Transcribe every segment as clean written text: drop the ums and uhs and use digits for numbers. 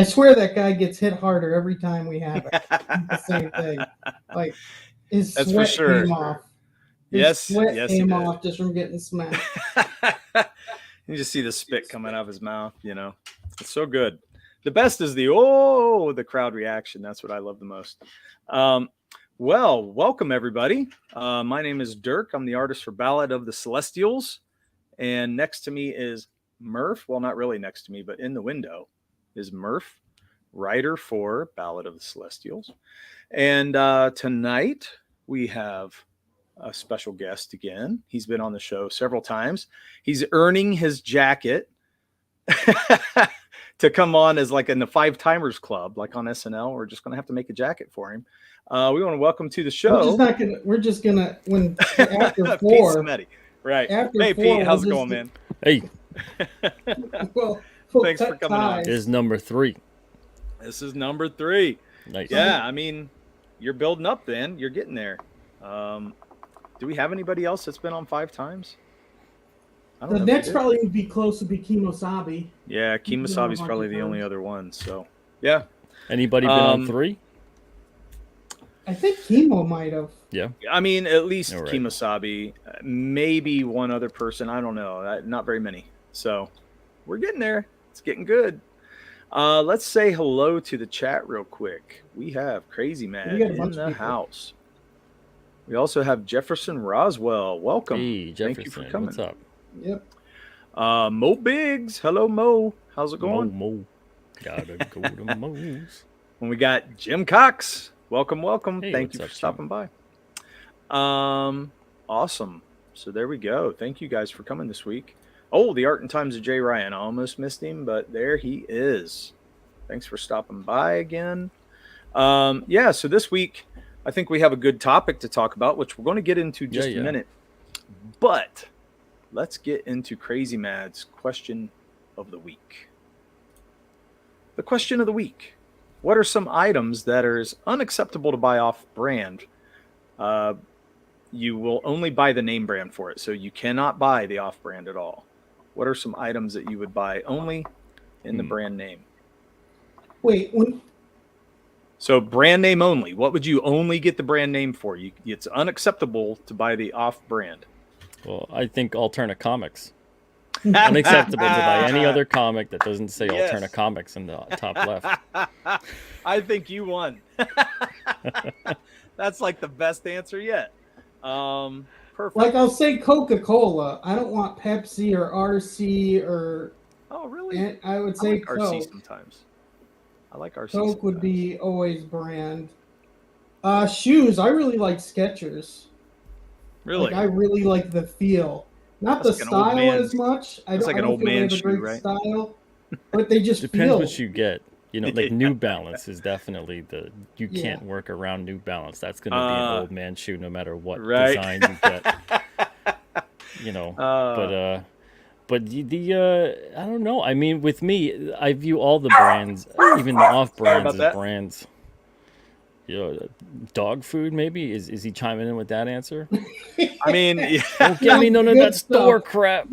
I swear that guy gets hit harder every time we have it. The same thing. Like his That's for sweat sure. came off. His Yes, sweat yes, he came did. off just from getting smacked. You just see the spit coming out of his mouth. It's so good. The best is the crowd reaction. That's what I love the most. Well, welcome everybody. My name is Dirk. I'm the artist for Ballad of the Celestials, and next to me is Murph. Well, not really next to me, but in the window is Murph, writer for Ballad of the Celestials. And tonight we have a special guest again. He's been on the show several times. He's earning his jacket to come on as like in the Five Timers Club, like on SNL. We're just going to have to make a jacket for him. We want to welcome to the show. We're just gonna when after Pete four. Simeti. Right. After hey, four, Pete, how's it going, man? Hey, We'll Thanks for cut coming on. ties. this is number 3. This is number 3. Nice. Yeah, I mean, you're building up then. You're getting there. Do we have anybody else that's been on 5 times? I don't The know if we next did. probably would be close to be Kimosabi. Yeah, He's been on a Kemosabi's bunch probably of the only times. other one. So, yeah. Anybody been on 3? I think Kimo might have. Yeah. I mean, at least All right. Kemosabi, maybe one other person. I don't know. Not very many. So, we're getting there. It's getting good. Let's say hello to the chat real quick. We have Crazy Mad We got a in bunch the of people. house. We also have Jefferson Roswell. Welcome. Hey, Jefferson. Thank you for coming. What's up? Yep. Mo Biggs. Hello, Mo. How's it going? Mo. Gotta go to Mo's. And we got Jim Cox. Welcome. Hey, Thank what's you up, for stopping by. Awesome. So there we go. Thank you guys for coming this week. Oh, the Art and Times of Jay Ryan. I almost missed him, but there he is. Thanks for stopping by again. Yeah, so this week, I think we have a good topic to talk about, which we're going to get into just a minute. But let's get into Crazy Mad's question of the week. The question of the week. What are some items that are unacceptable to buy off brand? You will only buy the name brand for it, so you cannot buy the off brand at all. What are some items that you would buy only in the brand name? Wait, So brand name only. What would you only get the brand name for? It's unacceptable to buy the off brand. Well, I think Alterna Comics. Unacceptable to buy any other comic that doesn't say Yes. Alterna Comics in the top left. I think you won. That's like the best answer yet. Perfect. like I'll say Coca-Cola. I don't want Pepsi or RC or. Oh, really? And I would I say like RC Coke. sometimes. I like RC Coke would sometimes. be always brand. Shoes. I really like Skechers. Really? Like, I really like the feel. Not That's the like an old style man- as much. I that's don't, like an I don't old feel they man have a shoe, great right? style, but they just Depends feel. what you get. Like Yeah. New Balance is definitely you Yeah. can't work around New Balance. That's going to be an old man shoe no matter what Right. design you get. But I don't know. I mean, with me, I view all the brands, even the off brands, about that. as brands. Dog food maybe is he chiming in with that answer? I mean, Don't give me none of Good that store stuff. crap.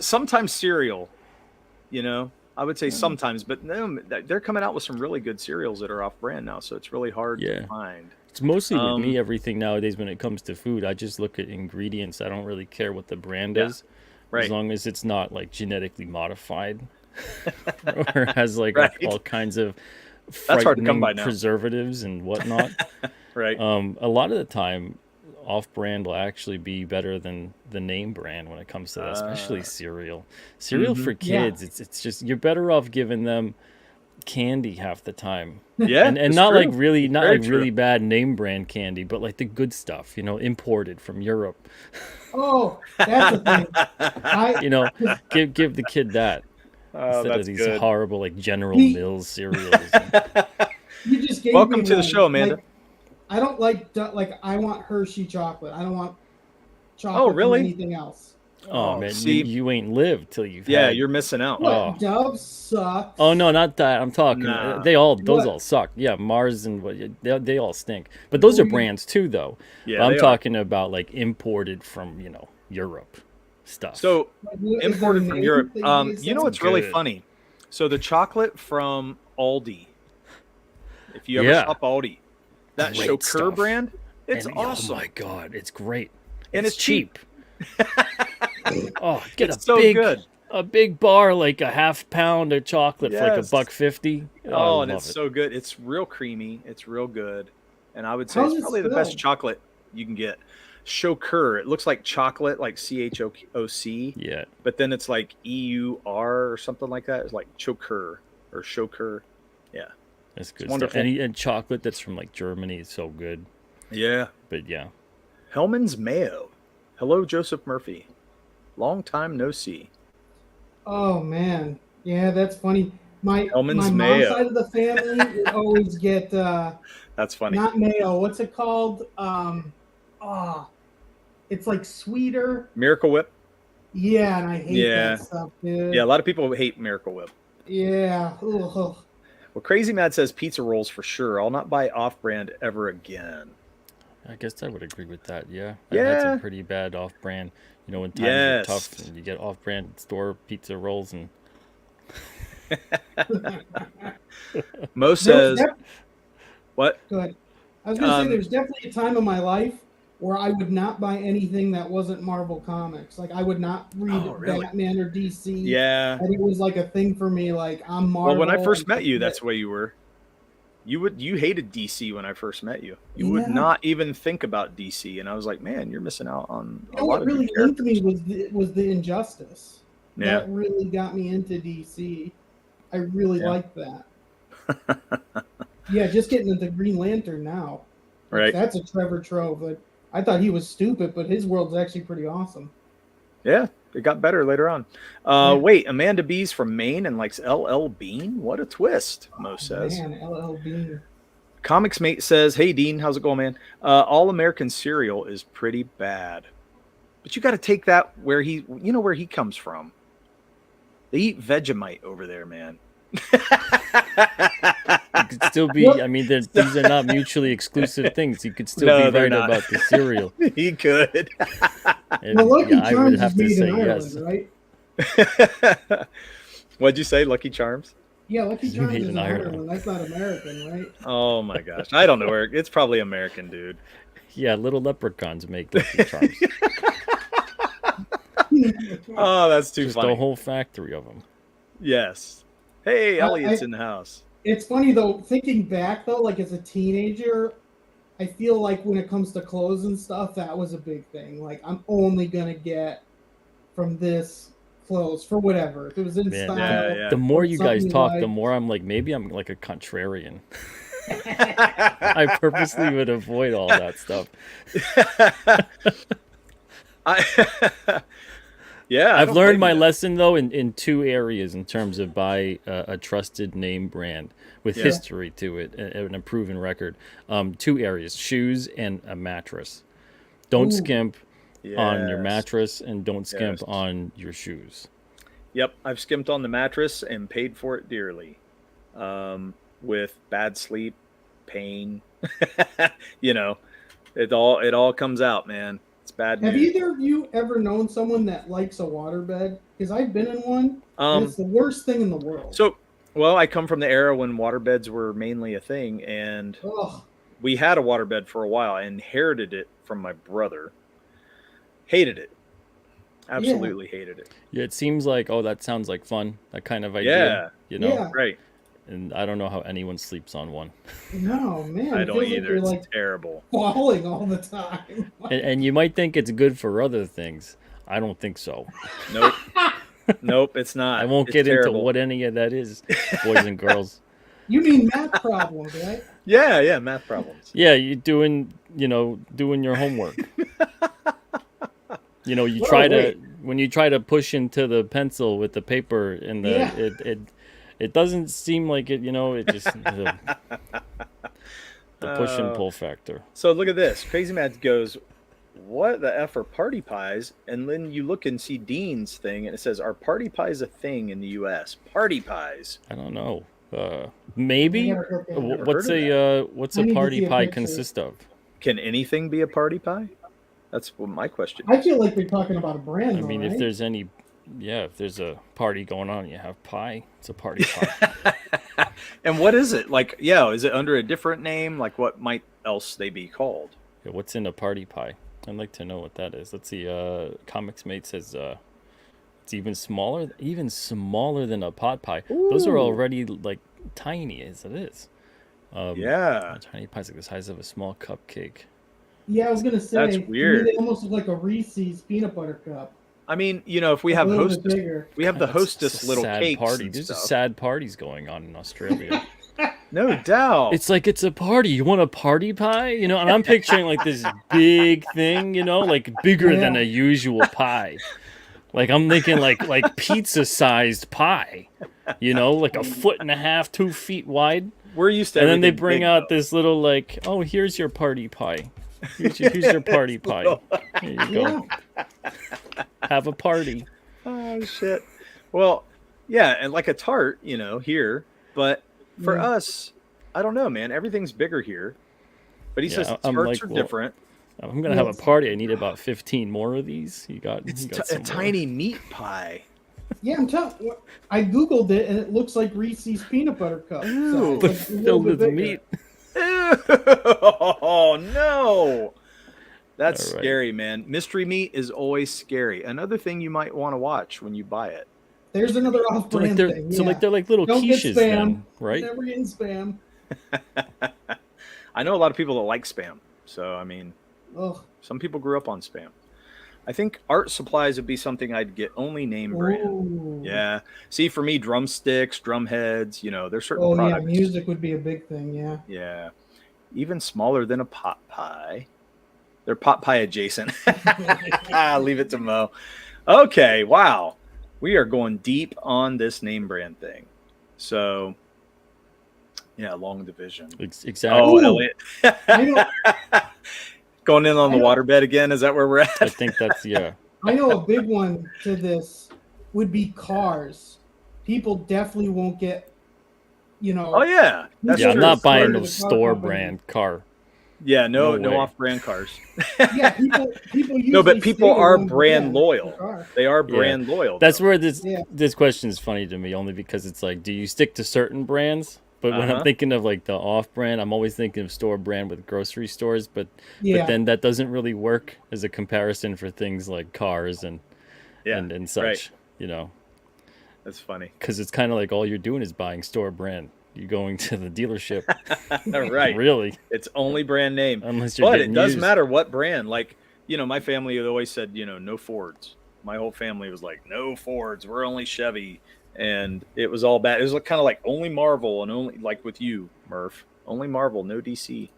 sometimes cereal, I would say sometimes, but no, they're coming out with some really good cereals that are off brand now. So it's really hard to Yeah. find. It's mostly with me, everything nowadays when it comes to food, I just look at ingredients. I don't really care what the brand is, Right. as long as it's not like genetically modified or has like Right. all kinds of That's hard to come frightening by now. preservatives and whatnot. Right. A lot of the time, off-brand will actually be better than the name brand when it comes to that, especially cereal. Cereal for Yeah. kids, it's just you're better off giving them candy half the time. Yeah. And it's not true. like really not Very like true. really bad name brand candy, but like the good stuff, imported from Europe. Oh, that's the thing. Give the kid that Oh, instead that's of these good. horrible like General We- Mills cereals. You just gave Welcome me to the one. show, Amanda. Like, I don't like I want Hershey chocolate. I don't want chocolate Oh, really? from anything else. Oh man, see- you ain't lived till you've Yeah, had. you're missing out. What? Oh. Dove sucks. Oh no, not that. I'm talking. Nah. Those What? all suck. Yeah, Mars and what they all stink. But those are Oh, yeah. brands too, though. Yeah, I'm they are. talking about like imported from Europe stuff. So Like, what- is there imported a from name Europe. that you You know said? what's really Good. funny? So the chocolate from Aldi, if you ever Yeah. shop Aldi, that Great Chocur stuff. brand, it's And, awesome. Oh my god, it's great. And it's cheap. Oh, get It's a so big good. a big bar, like a half pound of chocolate for like Yes. $1.50. Oh, I and love it's it. so good. It's real creamy. It's real good. And I would say How's it's it probably the best spelled? chocolate you can get. Chocur. It looks like chocolate, like CHOC, Yeah, but then it's like EUR or something like that. It's like Chocur or Chocur. Yeah. it's good wonderful. stuff. And chocolate that's from like Germany is so good. Yeah. But yeah, Hellman's Mayo. Hello, Joseph Murphy. Long time no see. Oh man, yeah, that's funny. My Hellman's mom's Mayo. side of the family would always get That's funny. not mayo. What's it called? It's like sweeter. Miracle Whip. Yeah, and I hate Yeah. that stuff, dude. Yeah, a lot of people hate Miracle Whip. Yeah. Ugh. Well, Crazy Mad says pizza rolls for sure. I'll not buy off-brand ever again. I guess I would agree with that. Yeah, I've had Yeah. some pretty bad off-brand. You know, when times Yes. are tough, and you get off-brand store pizza rolls, and Mo There was says, def- what? Go ahead. I was gonna say Um, there's definitely a time in my life where I would not buy anything that wasn't Marvel Comics. Like I would not read Oh, really? Batman or DC. Yeah. And it was like a thing for me. Like I'm Marvel. Well, when I first and met you, that- that's the way you were. You hated DC when I first met you. You would Yeah. not even think about DC, and I was like, man, you're missing out on You a know lot what of really good linked characters. me was the Injustice. Yeah. That really got me into DC. I really Yeah. liked that. Yeah, just getting into Green Lantern now. Like, Right. that's a Trevor Trove. Like, I thought he was stupid, but his world's actually pretty awesome. Yeah, it got better later on. Yeah. Wait, Amanda B's from Maine and likes LL Bean? What a twist, Mo says. Man, LL Bean. Comics Mate says, hey, Dean, how's it going, man? All American cereal is pretty bad. But you got to take that where he comes from. They eat Vegemite over there, man. it could still be. I mean, these are not mutually exclusive things. You could still No, be they're right not. about the cereal. He could. And, Well, Lucky yeah, I would Charms have is to made say in yes. Ireland, right? What'd you say, Lucky Charms? Yeah, Lucky Charms Made is in in Ireland. Ireland. That's not American, right? Oh my gosh, I don't know where. It's probably American, dude. Yeah, little leprechauns make Lucky Charms. Oh, that's too Just funny. a whole factory of them. Yes. Hey, Elliot's in the house. It's funny though, thinking back though, like as a teenager, I feel like when it comes to clothes and stuff, that was a big thing. Like I'm only gonna get from this clothes for whatever. If it was in Man, style. Yeah. The more or you guys something talk, the like- more I'm like, maybe I'm like a contrarian. I purposely would avoid all that stuff. Yeah, I I've don't learned blame my you. lesson though in two areas in terms of buy a trusted name brand with Yeah. history to it and a proven record. Two areas: shoes and a mattress. Don't Ooh. skimp on your Yes. mattress and don't skimp Yes. on your shoes. Yep, I've skimped on the mattress and paid for it dearly, with bad sleep, pain. It all comes out, man. It's bad Have news. either of you ever known someone that likes a waterbed? Because I've been in one, and Um, it's the worst thing in the world. well, I come from the era when waterbeds were mainly a thing, and Ugh. we had a waterbed for a while. I inherited it from my brother. Hated it. Absolutely hated it. Yeah, it seems like that sounds like fun. That kind of idea. Yeah. You know, Yeah. Right. and I don't know how anyone sleeps on one. No, man. I it don't feels like either. you're It's like terrible. falling all the time. And you might think it's good for other things. I don't think so. Nope. Nope, it's not. I won't It's get terrible. into what any of that is, boys and girls. You mean math problems, right? Yeah, math problems. Yeah, you doing your homework. You Whoa, try wait. when you try to push into the pencil with the paper and Yeah. it doesn't seem like it, it just the push and pull factor. So look at this. Crazy Mad goes, what the F are party pies? And then you look and see Dean's thing, and it says, are party pies a thing in the U.S.? Party pies. I don't know. Maybe. I gotta look at it. Never What's heard of what's I a need to party see a pie picture. consist of? Can anything be a party pie? That's what my question I is. feel like they're talking about a brand. I though, mean, right? if there's any Yeah, if there's a party going on, you have pie. It's a party pie. And what is it? Like, yeah, is it under a different name? Like, what might else they be called? Yeah, what's in a party pie? I'd like to know what that is. Let's see. Comics Mate says it's even smaller than a pot pie. Those are Ooh. already like tiny as it is. Yeah. A tiny pie's like the size of a small cupcake. Yeah, I was gonna say. That's to me, weird. they almost look like a Reese's peanut butter cup. I mean, you know, if we A have little bit hostess, bigger. we have the It's hostess a little sad cakes party. and There's stuff. just sad parties going on in Australia. No doubt. It's like it's a party. You want a party pie, you know? And I'm picturing like this big thing, you know, like bigger than Yeah. a usual pie. Like I'm thinking like pizza-sized pie, you know, like 1.5 feet, 2 feet wide. We're used to And then they everything bring big, out though. this little like, oh, here's your party pie. Here's your party pie. There you go. Yeah. Have a party. Oh shit. Well, yeah, and like a tart, you know, here, but for Yeah. us, I don't know, man. Everything's bigger here. But he Yeah, says I'm tarts like, are well, different. If I'm gonna have a Yes. party, I need about 15 more of these. You got It's you got a some more. tiny meat pie. Yeah, I'm telling. I googled it and it looks like Reese's peanut butter cup. Ooh. size, like a little Filled bit with bigger. meat. Oh no. That's All right. scary, man. Mystery meat is always scary. Another thing you might want to watch when you buy it. There's another So off-brand like thing. so Yeah. like they're like little Don't get quiches spam. then, right? Never getting spam. I know a lot of people that like spam. So, I mean, Ugh. some people grew up on spam. I think art supplies would be something I'd get only name brand. Ooh. Yeah. See, for me, drumsticks, drum heads, you know, there's certain Oh yeah, products. music would be a big thing. Yeah. Yeah. Even smaller than a pot pie. They're pot pie adjacent. Leave it to Mo. Okay. Wow. We are going deep on this name brand thing. So, yeah, long division. Exactly. Oh, Ooh. Elliot. I know. Going in on the I know. waterbed again. Is that where we're at? I think that's yeah. I know a big one to this would be cars. People definitely won't get. You know. Oh, yeah. That's Yeah, I'm true. not buying Started no a car store company. brand car. Yeah, no No way. off-brand cars. Yeah, people usually No, but people stay with are one brand brand loyal. per car. They are Yeah. brand loyal. That's though. where this Yeah. this question is funny to me, only because it's like, do you stick to certain brands? But when Uh-huh. I'm thinking of like the off brand, I'm always thinking of store brand with grocery stores, but Yeah. then that doesn't really work as a comparison for things like cars and Yeah, and such, right. you know, That's funny. because it's kind of like all you're doing is buying store brand. You're going to the dealership, Right. really, It's only brand name. unless you're But getting it does used. matter what brand. Like, you know, my family had always said, you know, no Fords. My whole family was like, no Fords. We're only Chevy. And it was all bad. It was like, kind of like only Marvel and only, like with you, Murph, only Marvel, no DC.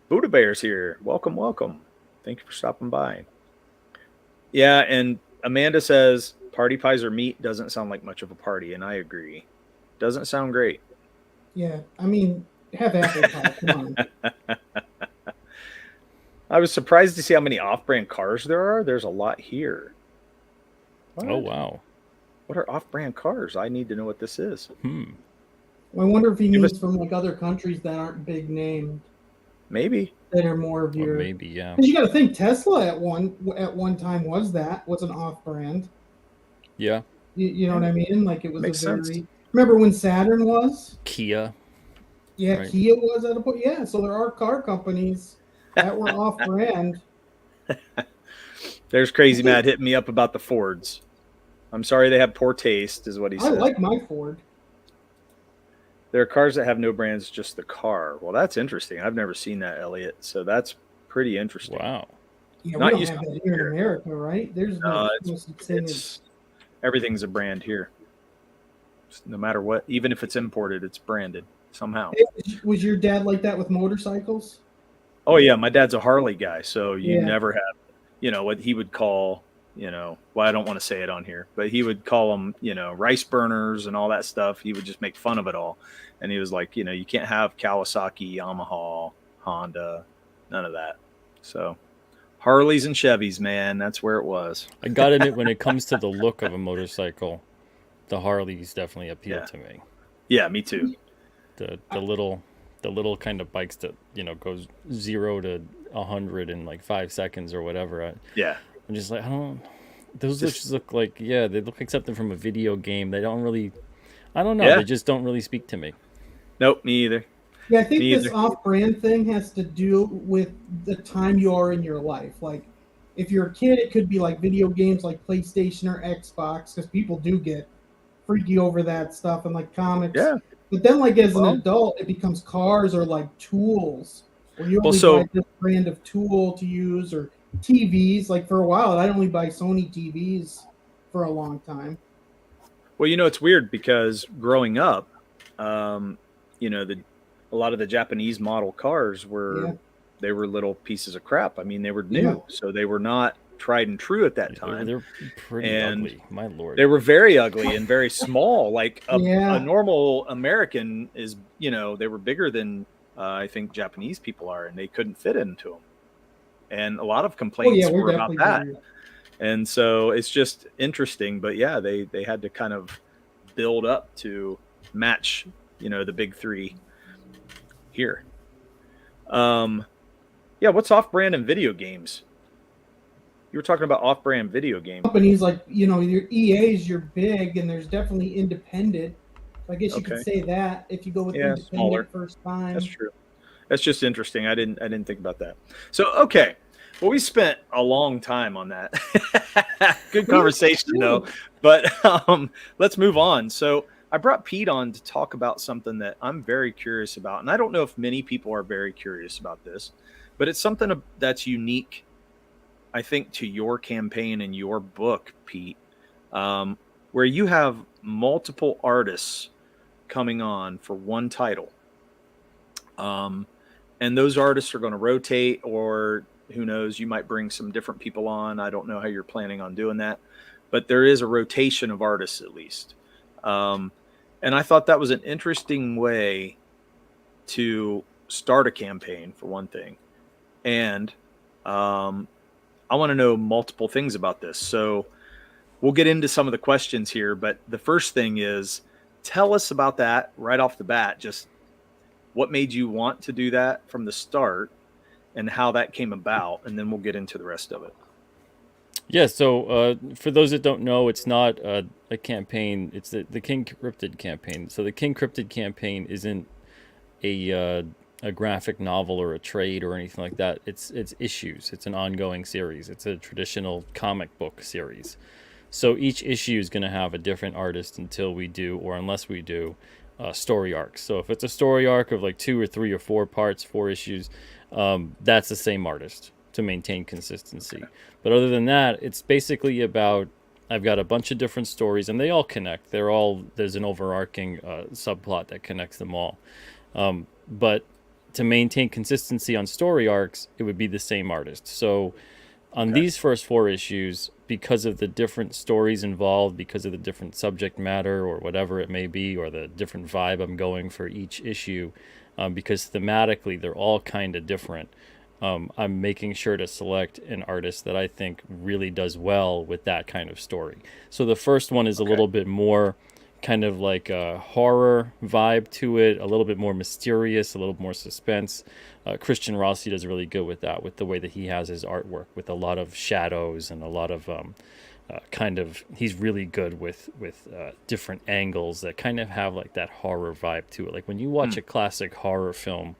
Buddha Bear's here. Welcome, welcome. Thank you for stopping by. Yeah, and Amanda says party pies or meat doesn't sound like much of a party, and I agree. Doesn't sound great. Yeah. I mean, have apple pie. Come on. I was surprised to see how many off-brand cars there are. There's a lot here. What? Oh wow. What are off-brand cars? I need to know what this is. I wonder if he Give means us- from like other countries that aren't big named, Maybe. that are more of Or your. maybe yeah. Because you got to think Tesla at one time was an off-brand. Yeah. You know what I mean? Like it was Makes a very. sense. Remember when Saturn was? Kia. Yeah, Right. Kia was at a point. Yeah, so there are car companies that were off-brand. There's Crazy Matt hitting me up about the Fords. I'm sorry they have poor taste, is what he I said. like my Ford. There are cars that have no brands, just the car. Well, that's interesting. I've never seen that, Elliot. So that's pretty interesting. Wow. Yeah, Not we don't used have to that here in America, right? There's no such thing as. It's everything's a brand here. No matter what, even if it's imported, it's branded somehow. Was your dad like that with motorcycles? Oh yeah, my dad's a Harley guy, so you Yeah. never have, you know, what he would call, you know, well, I don't want to say it on here, but he would call them, you know, rice burners and all that stuff. He would just make fun of it all. And he was like, you know, you can't have Kawasaki, Yamaha, Honda, none of that. So Harleys and Chevys, man, that's where it was. I gotta admit, when it comes to the look of a motorcycle, the Harleys definitely appeal Yeah. to me. Yeah, me too. The little kind of bikes that, you know, goes 0 to 100 in like 5 seconds or whatever. Yeah. I'm just like, I don't. Those Just- just look like, yeah, they look like something from a video game. They don't really, I don't know. Yeah. They just don't really speak to me. Nope, me either. Yeah, I think Me this either. off-brand thing has to do with the time you are in your life. Like, if you're a kid, it could be like video games like PlayStation or Xbox, because people do get freaky over that stuff, and like comics. Yeah. But then, like as an Well- adult, it becomes cars or like tools, where you Well, only so- buy this brand of tool to use, or TVs. Like for a while, I'd only buy Sony TVs for a long time. Well, it's weird because growing up, a lot of the Japanese model cars were they were little pieces of crap. I mean, they were new, Yeah. so they were not tried and true at that time. They're pretty And ugly. My lord. They were very ugly and very small. Like a Yeah. normal American is, they were bigger than I think Japanese people are, and they couldn't fit into them. And a lot of Oh complaints yeah, we're were about definitely that. doing that. And so it's just interesting. But yeah, they had to kind of build up to match, the big three here. Yeah, what's off-brand in video games? You were talking about off-brand video games. Companies like your EA's, you're big, and there's definitely independent. I guess you could Okay. say that if you go with Yeah, independent smaller. first time. That's true. That's just interesting. I didn't think about that. So okay. Well, we spent a long time on that. Good conversation though. But let's move on. So I brought Pete on to talk about something that I'm very curious about. And I don't know if many people are very curious about this, but it's something that's unique, I think, to your campaign and your book, Pete, where you have multiple artists coming on for one title. And those artists are going to rotate, or who knows, you might bring some different people on. I don't know how you're planning on doing that, but there is a rotation of artists at least. And I thought that was an interesting way to start a campaign, for one thing. And I want to know multiple things about this. So we'll get into some of the questions here, but the first thing is, tell us about that right off the bat. Just what made you want to do that from the start and how that came about, and then we'll get into the rest of it. Yeah, so for those that don't know, it's not a campaign. It's the King Cryptid campaign. So the King Cryptid campaign isn't a graphic novel or a trade or anything like that. It's issues. It's an ongoing series. It's a traditional comic book series. So each issue is going to have a different artist until we do, or unless we do, story arcs. So if it's a story arc of like 2 or 3 or 4 parts, 4 issues, that's the same artist to maintain consistency. But other than that, it's basically about, I've got a bunch of different stories and they all connect. There's an overarching subplot that connects them all. But to maintain consistency on story arcs, it would be the same artist. So on these first 4 issues, because of the different stories involved, because of the different subject matter or whatever it may be, or the different vibe I'm going for each issue, because thematically they're all kind of different, I'm making sure to select an artist that I think really does well with that kind of story. So the first one is a little bit more kind of like a horror vibe to it, a little bit more mysterious, a little more suspense. Christian Rossi does really good with that, with the way that he has his artwork, with a lot of shadows and a lot of he's really good with different angles that kind of have like that horror vibe to it. Like when you watch a classic horror film,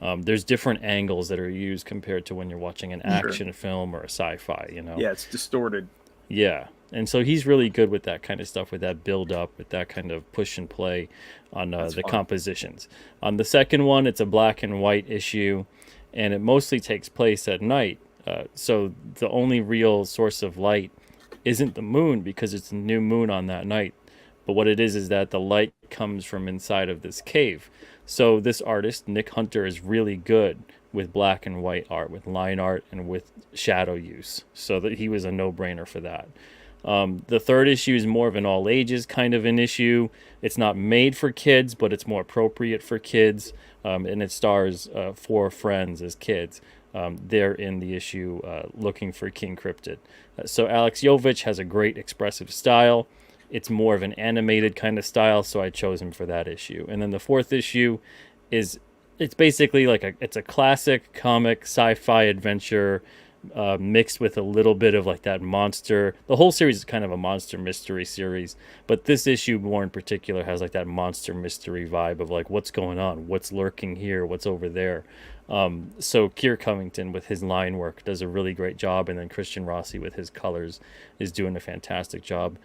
there's different angles that are used compared to when you're watching an action film or a sci-fi, Yeah, it's distorted. Yeah. And so he's really good with that kind of stuff, with that build up, with that kind of push and play on the compositions. On the second one, it's a black and white issue, and it mostly takes place at night. So the only real source of light isn't the moon, because it's a new moon on that night. But what it is that the light comes from inside of this cave. So this artist, Nick Hunter, is really good with black and white art, with line art, and with shadow use. So that he was a no-brainer for that. The third issue is more of an all ages kind of an issue. It's not made for kids, but it's more appropriate for kids. And it stars 4 friends as kids. They're in the issue looking for King Cryptid. So Alex Jovich has a great expressive style. It's more of an animated kind of style, so I chose him for that issue. And then the 4th issue it's basically like it's a classic comic sci-fi adventure mixed with a little bit of like that monster. The whole series is kind of a monster mystery series, but this issue more in particular has like that monster mystery vibe of like what's going on, what's lurking here, what's over there. So Keir Covington with his line work does a really great job, and then Christian Rossi with his colors is doing a fantastic job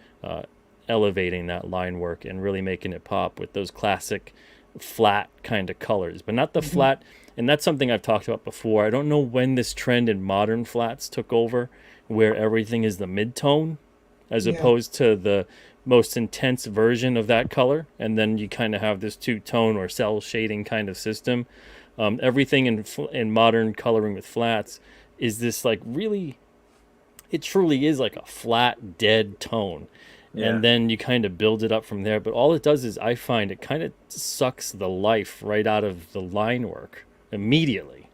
elevating that line work and really making it pop with those classic flat kind of colors, but not the flat. And that's something I've talked about before. I don't know when this trend in modern flats took over, where everything is the mid-tone as opposed to the most intense version of that color. And then you kind of have this two-tone or cell shading kind of system. Everything in modern coloring with flats is this like really, it truly is like a flat, dead tone. And then you kind of build it up from there. But all it does is, I find it kind of sucks the life right out of the line work immediately.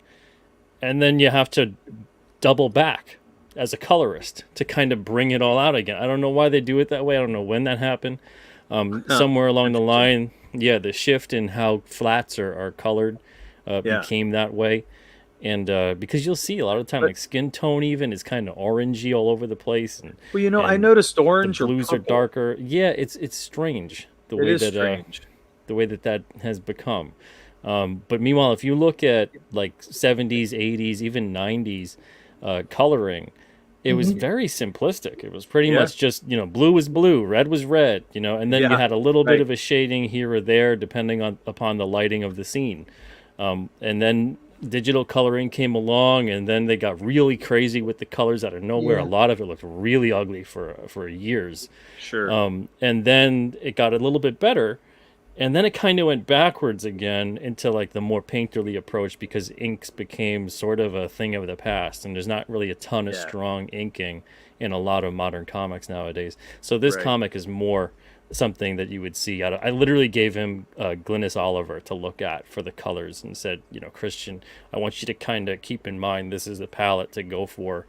And then you have to double back as a colorist to kind of bring it all out again. I don't know why they do it that way. I don't know when that happened. Somewhere along the line, the shift in how flats are colored became that way. And because you'll see a lot of the time, like skin tone even is kind of orangey all over the place. And, I noticed orange the blues or are darker. Yeah, it's strange the way that has become. But meanwhile, if you look at like 70s, 80s, even 90s coloring, it was very simplistic. It was pretty much just, blue was blue, red was red, and then you had a little bit of a shading here or there depending upon the lighting of the scene. And then digital coloring came along, and then they got really crazy with the colors out of nowhere. A lot of it looked really ugly for years. Sure. And then it got a little bit better, and then it kind of went backwards again into like the more painterly approach, because inks became sort of a thing of the past, and there's not really a ton of strong inking in a lot of modern comics nowadays. So this comic is more something that you would see. I literally gave him Glynis Oliver to look at for the colors and said, Christian, I want you to kind of keep in mind this is the palette to go for,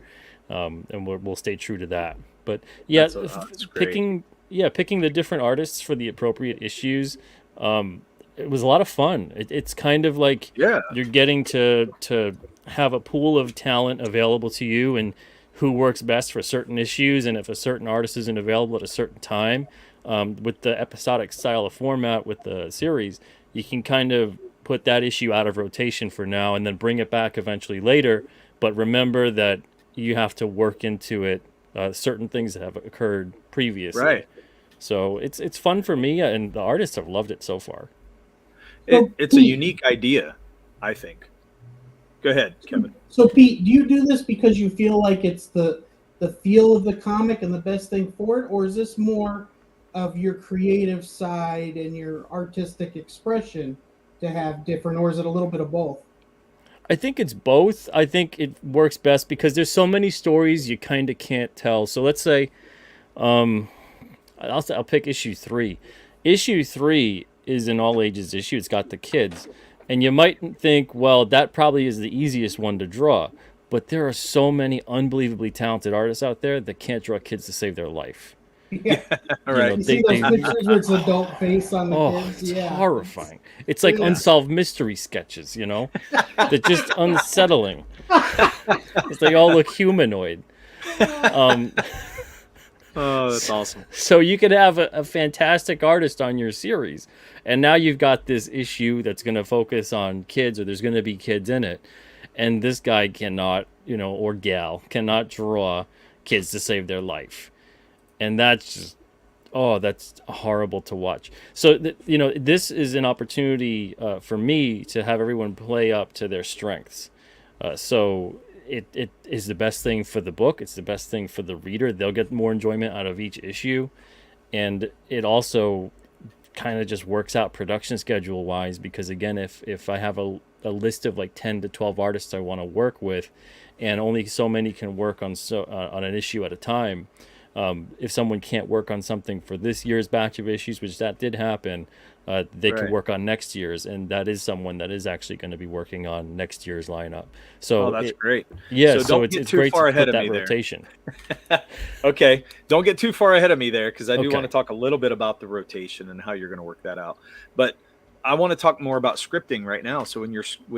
and we'll stay true to that. But that's picking the different artists for the appropriate issues, it was a lot of fun. It's kind of like you're getting to have a pool of talent available to you, and who works best for certain issues, and if a certain artist isn't available at a certain time. With the episodic style of format with the series, you can kind of put that issue out of rotation for now and then bring it back eventually later. But remember that you have to work into it certain things that have occurred previously. Right. So it's fun for me, and the artists have loved it so far. It's a unique idea, I think. Go ahead, Kevin. So, Pete, do you do this because you feel like it's the feel of the comic and the best thing for it, or is this more of your creative side and your artistic expression to have different, or is it a little bit of both? I think it's both. I think it works best because there's so many stories you kind of can't tell. So let's say, I'll pick issue 3. Issue 3 is an all ages issue. It's got the kids, and you might think, well, that probably is the easiest one to draw. But there are so many unbelievably talented artists out there that can't draw kids to save their life. Yeah, right. You see those pictures where it's adult face on the kids? It's horrifying. It's like unsolved mystery sketches, They're just unsettling. They all look humanoid. Oh, that's awesome. So you could have a fantastic artist on your series, and now you've got this issue that's going to focus on kids, or there's going to be kids in it, and this guy cannot, or gal cannot draw kids to save their life. And that's just, that's horrible to watch. So, this is an opportunity for me to have everyone play up to their strengths. So it is the best thing for the book. It's the best thing for the reader. They'll get more enjoyment out of each issue. And it also kind of just works out production schedule wise, because again, if I have a list of like 10 to 12 artists I want to work with, and only so many can work on an issue at a time, if someone can't work on something for this year's batch of issues, which that did happen, they can work on next year's, and that is someone that is actually going to be working on next year's lineup. So that's great. Yeah, so it's great to put that rotation. Okay, don't get too far ahead of me there, because I do want to talk a little bit about the rotation and how you're going to work that out. But I want to talk more about scripting right now. So when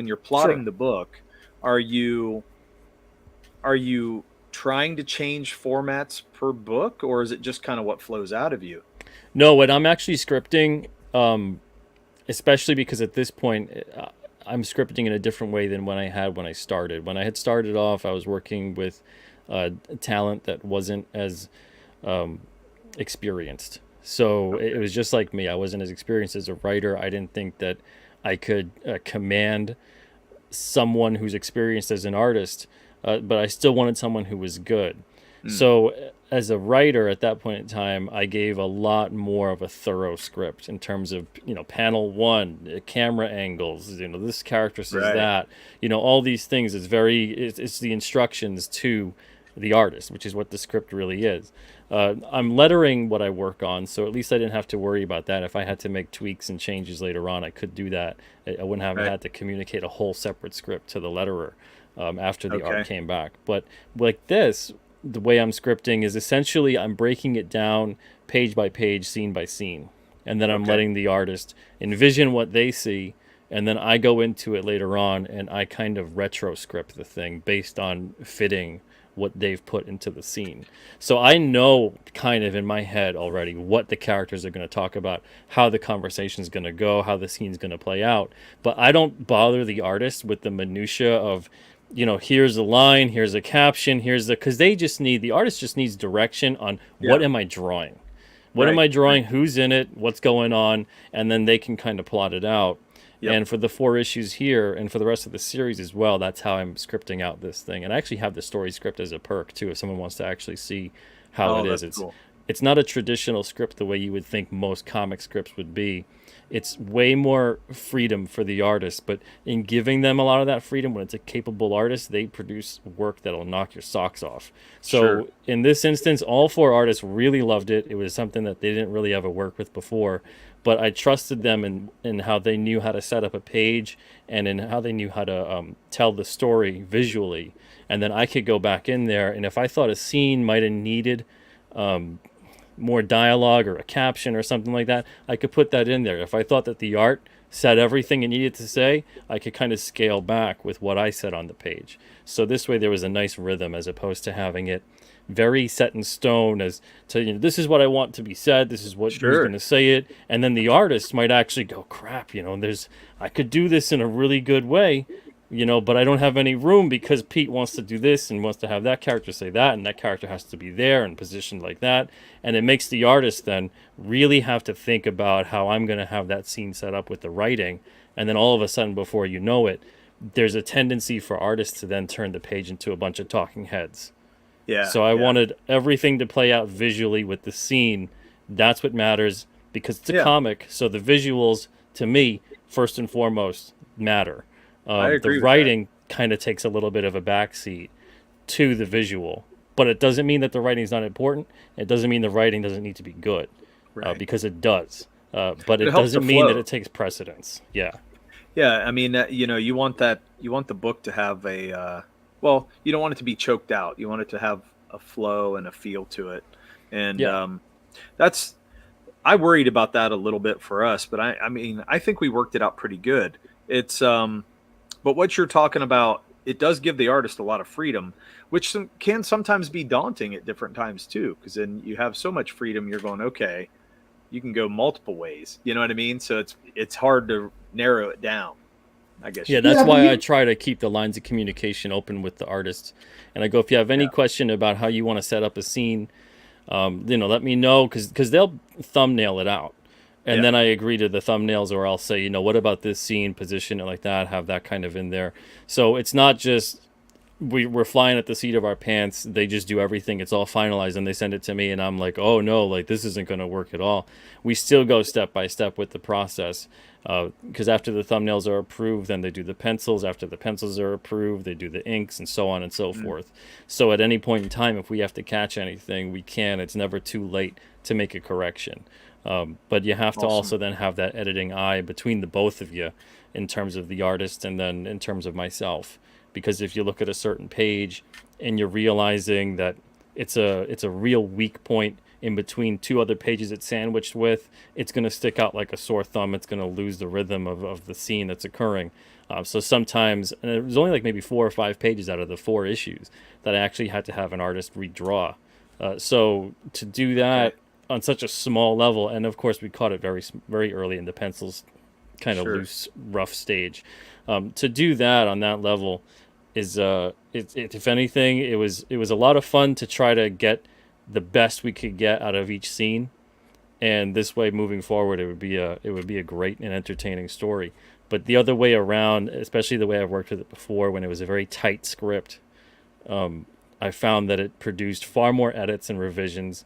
you're plotting the book, are you are you trying to change formats per book, or is it just kind of what flows out of you? No, when I'm actually scripting, especially because at this point I'm scripting in a different way than when I started. When I had started off, I was working with talent that wasn't as experienced. So it was just like me. I wasn't as experienced as a writer. I didn't think that I could command someone who's experienced as an artist, but I still wanted someone who was good. So as a writer at that point in time, I gave a lot more of a thorough script in terms of, panel one, camera angles, this character says Right. that, all these things is it's the instructions to the artist, which is what the script really is. I'm lettering what I work on, so at least I didn't have to worry about that. If I had to make tweaks and changes later on, I could do that. I wouldn't have Right. had to communicate a whole separate script to the letterer after the art Okay. came back. But like this, the way I'm scripting is essentially I'm breaking it down page by page, scene by scene, and then I'm Okay. letting the artist envision what they see, and then I go into it later on and I kind of retro script the thing based on fitting what they've put into the scene. So I know kind of in my head already what the characters are going to talk about, how the conversation is going to go, how the scene's going to play out. But I don't bother the artist with the minutia of, here's a line, here's a caption, because the artist just needs direction on what Yeah. am I drawing? What am Right. I drawing? Who's in it? What's going on? And then they can kind of plot it out. Yep. And for the 4 issues here, and for the rest of the series as well, that's how I'm scripting out this thing. And I actually have the story script as a perk too, if someone wants to actually see how Oh, it is. that's cool. It's not a traditional script the way you would think most comic scripts would be. It's way more freedom for the artist, but in giving them a lot of that freedom, when it's a capable artist, they produce work that'll knock your socks off. So Sure. in this instance, all 4 artists really loved it. It was something that they didn't really ever work with before, but I trusted them in how they knew how to set up a page and in how they knew how to tell the story visually. And then I could go back in there, and if I thought a scene might have needed more dialogue or a caption or something like that, I could put that in there. If I thought that the art said everything it needed to say, I could kind of scale back with what I said on the page. So this way there was a nice rhythm as opposed to having it very set in stone as to, this is what I want to be said, this is what who's Sure. going to say it. And then the artist might actually go, crap, I could do this in a really good way, but I don't have any room because Pete wants to do this and wants to have that character say that, and that character has to be there and positioned like that. And it makes the artist then really have to think about how I'm going to have that scene set up with the writing. And then all of a sudden, before you know it, there's a tendency for artists to then turn the page into a bunch of talking heads. Yeah. So I yeah. wanted everything to play out visually with the scene. That's what matters because it's a Yeah. comic. So the visuals, to me, first and foremost, matter. I agree The with writing kind of takes a little bit of a backseat to the visual, but it doesn't mean that the writing is not important. It doesn't mean the writing doesn't need to be good, Right. because it does. But It it helps doesn't the mean that flow. it takes precedence. Yeah. Yeah, I mean, you want the book to have well, you don't want it to be choked out. You want it to have a flow and a feel to it. And Yeah. I worried about that a little bit for us, but I mean, I think we worked it out pretty good. It's, but what you're talking about, it does give the artist a lot of freedom, which can sometimes be daunting at different times too, because then you have so much freedom, you're going, okay, you can go multiple ways. You know what I mean? So it's hard to narrow it down, I guess. Yeah, you- that's Yeah, but why you- I try to keep the lines of communication open with the artist. And I go, if you have any Yeah. question about how you want to set up a scene, let me know because they'll thumbnail it out. And Yeah. then I agree to the thumbnails, or I'll say, what about this scene, position it like that, have that kind of in there. So it's not just we're flying at the seat of our pants. They just do everything. It's all finalized and they send it to me. And I'm like, oh no, like this isn't going to work at all. We still go step by step with the process. Because after the thumbnails are approved, then they do the pencils. After the pencils are approved, they do the inks and so on and so forth. So at any point in time, if we have to catch anything, we can. It's never too late to make a correction. But you have to Awesome. also then have that editing eye between the both of you in terms of the artist and then in terms of myself. Because if you look at a certain page and you're realizing that it's a real weak point in between two other pages it's sandwiched with, it's going to stick out like a sore thumb. It's going to lose the rhythm of the scene that's occurring. So sometimes, and it was only like maybe 4 or 5 pages out of the 4 issues that I actually had to have an artist redraw. So to do that on such a small level, and of course we caught it very early in the pencils kind of loose, rough stage. To do that on that level is, if anything, it was a lot of fun to try to get the best we could get out of each scene, and this way moving forward, it would be a great and entertaining story. But the other way around, especially the way I've worked with it before, when it was a very tight script, I found that it produced far more edits and revisions.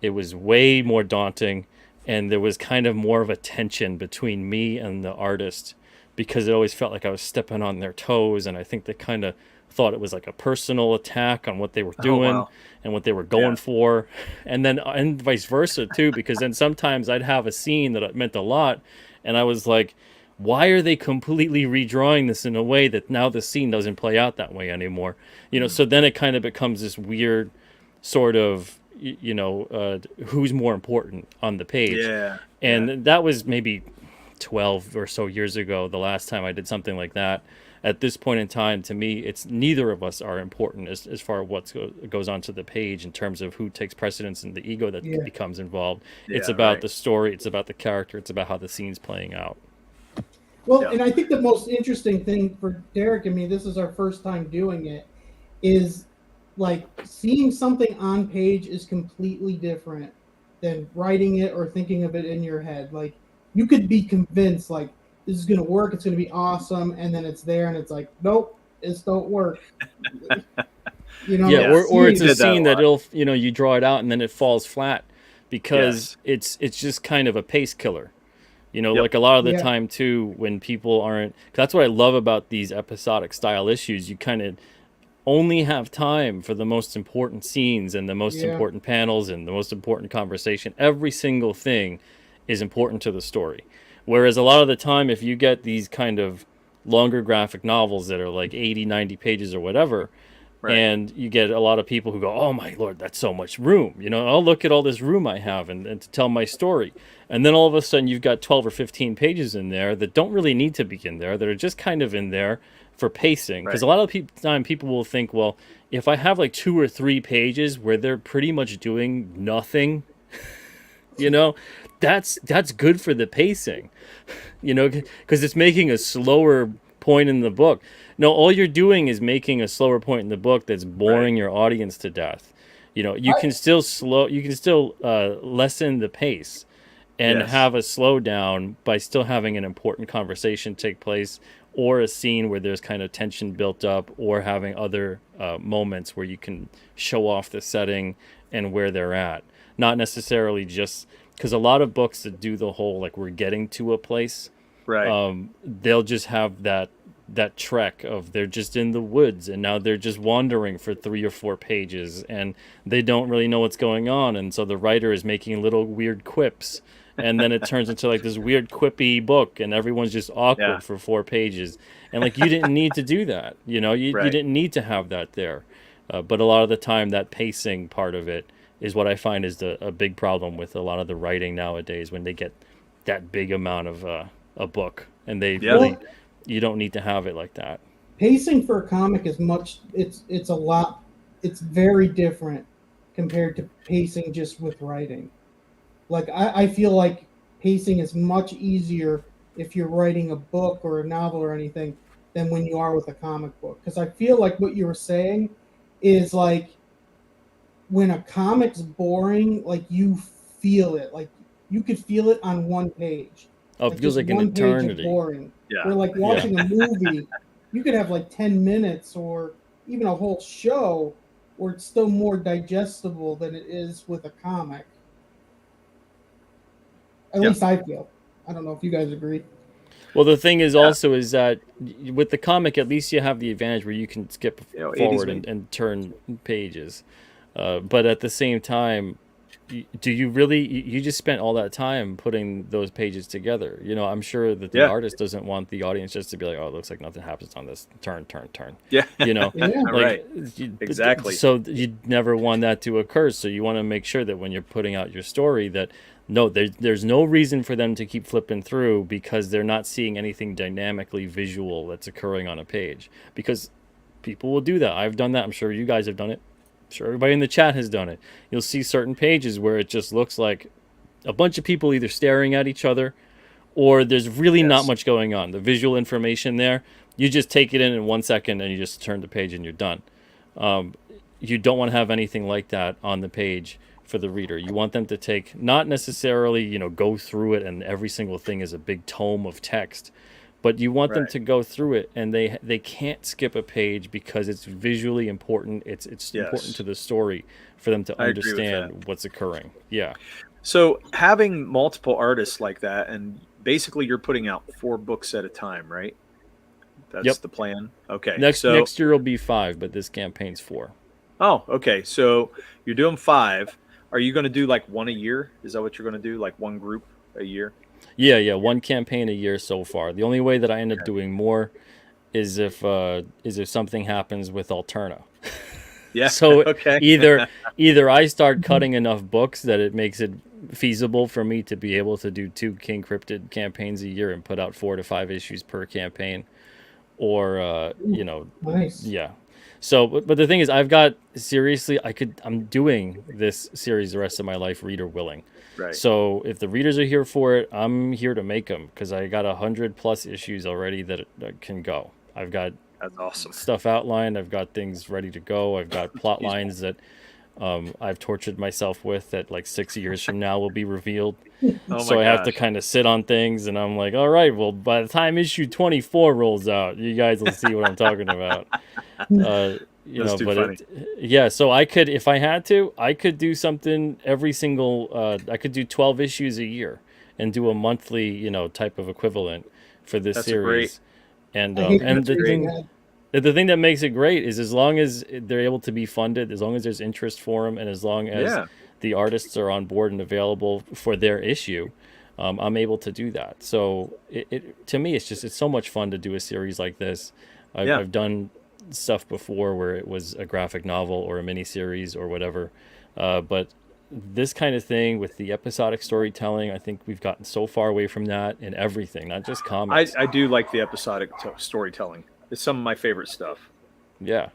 It was way more daunting, and there was kind of more of a tension between me and the artist, because it always felt like I was stepping on their toes, and I think they kind of thought it was like a personal attack on what they were doing and what they were going for, and vice versa too, because then sometimes I'd have a scene that meant a lot, and I was like, why are they completely redrawing this in a way that now the scene doesn't play out that way anymore? So then it kind of becomes this weird sort of, who's more important on the page. And that was maybe 12 or so years ago, the last time I did something like that. At this point in time, to me, it's neither of us are important as far as what goes onto the page in terms of who takes precedence and the ego that becomes involved. It's about the story, it's about the character, it's about how the scene's playing out. Well, and I think the most interesting thing for Derek and me, this is our first time doing it, is like seeing something on page is completely different than writing it or thinking of it in your head. Like, you could be convinced like this is going to work, it's going to be awesome, and then it's there and it's like, nope, this don't work. Or it's a scene that it'll, you draw it out and then it falls flat because it's just kind of a pace killer. Like a lot of the time too, when people aren't, 'cause that's what I love about these episodic style issues. You kind of only have time for the most important scenes and the most important panels and the most important conversation. Every single thing is important to the story. Whereas a lot of the time, if you get these kind of longer graphic novels that are like 80, 90 pages or whatever, and you get a lot of people who go, oh my Lord, that's so much room. I'll look at all this room I have and to tell my story. And then all of a sudden you've got 12 or 15 pages in there that don't really need to be in there, that are just kind of in there for pacing. Because a lot of the time people will think, well, if I have like 2 or 3 pages where they're pretty much doing nothing, that's good for the pacing, because it's making a slower point in the book. No, all you're doing is making a slower point in the book that's boring your audience to death. You can still lessen the pace and have a slowdown by still having an important conversation take place, or a scene where there's kind of tension built up, or having other moments where you can show off the setting and where they're at. Not necessarily just because a lot of books that do the whole like we're getting to a place, they'll just have that trek of they're just in the woods and now they're just wandering for 3 or 4 pages and they don't really know what's going on, and so the writer is making little weird quips, and then it turns into like this weird quippy book and everyone's just awkward for 4 pages, and like you didn't need to do that. You didn't need to have that there, but a lot of the time that pacing part of it is what I find is a big problem with a lot of the writing nowadays, when they get that big amount of a book and they really, you don't need to have it like that. Pacing for a comic is it's very different compared to pacing just with writing. Like I feel like pacing is much easier if you're writing a book or a novel or anything than when you are with a comic book. Because I feel like what you were saying is like when a comic's boring, like you feel it. Like you could feel it on one page. Oh, it feels like an eternity. Boring. We're like watching a movie. You could have like 10 minutes or even a whole show where it's still more digestible than it is with a comic. At least I feel. I don't know if you guys agree. Well, the thing is also is that with the comic, at least you have the advantage where you can skip forward and turn pages. But at the same time, do you really, you just spent all that time putting those pages together. You know, I'm sure that the Yeah. artist doesn't want the audience just to be like, oh, it looks like nothing happens on this, turn. Yeah. You know, Yeah. like Right. Exactly. so you never want that to occur. So you want to make sure that when you're putting out your story that no, there's no reason for them to keep flipping through because they're not seeing anything dynamically visual that's occurring on a page. Because people will do that. I've done that. I'm sure you guys have done it. I'm sure everybody in the chat has done it. You'll see certain pages where it just looks like a bunch of people either staring at each other or there's really not Yes. much going on. The visual information there, you just take it in 1 second and you just turn the page and you're done. You don't want to have anything like that on the page for the reader. You want them to take, not necessarily, you know, go through it and every single thing is a big tome of text, but you want them Right. to go through it and they can't skip a page because it's visually important. It's Yes. important to the story for them to I agree with understand what's occurring. Yeah. So having multiple artists like that, and basically you're putting out 4 books at a time, right? That's Yep. the plan. Okay. Next So next year will be 5, but this campaign's 4. oh, okay. So you're doing 5. Are you going to do like one a year? Is that what you're going to do? Like one group a year? Yeah, one campaign a year so far. The only way that I end up doing more is if something happens with Alterna. Yeah. So Okay. either I start cutting enough books that it makes it feasible for me to be able to do 2 King Cryptid campaigns a year and put out 4 to 5 issues per campaign, or you know, Nice. yeah. So, but the thing is, I've got seriously, I'm doing this series the rest of my life, reader willing. Right. So if the readers are here for it, I'm here to make them because I got 100+ issues already that can go. I've got That's awesome. stuff outlined. I've got things ready to go. I've got plot lines that I've tortured myself with that like 6 years from now will be revealed. Oh So my I have to gosh. kind of sit on things, and I'm like, all right, well, by the time issue 24 rolls out, you guys will see what I'm talking about. You That's know, too but funny. yeah, so I could, if I had to, I could do something every single, I could do 12 issues a year and do a monthly, you know, type of equivalent for this That's a great- series. And I hate and that the you're thing, doing the thing that makes it great is as long as they're able to be funded, as long as there's interest for them, and as long as Yeah. the artists are on board and available for their issue, I'm able to do that. So to me, it's so much fun to do a series like this. Yeah. I've done stuff before where it was a graphic novel or a mini series or whatever, but this kind of thing with the episodic storytelling, I think we've gotten so far away from that in everything, not just comics. I do like the episodic storytelling. It's some of my favorite stuff. Yeah.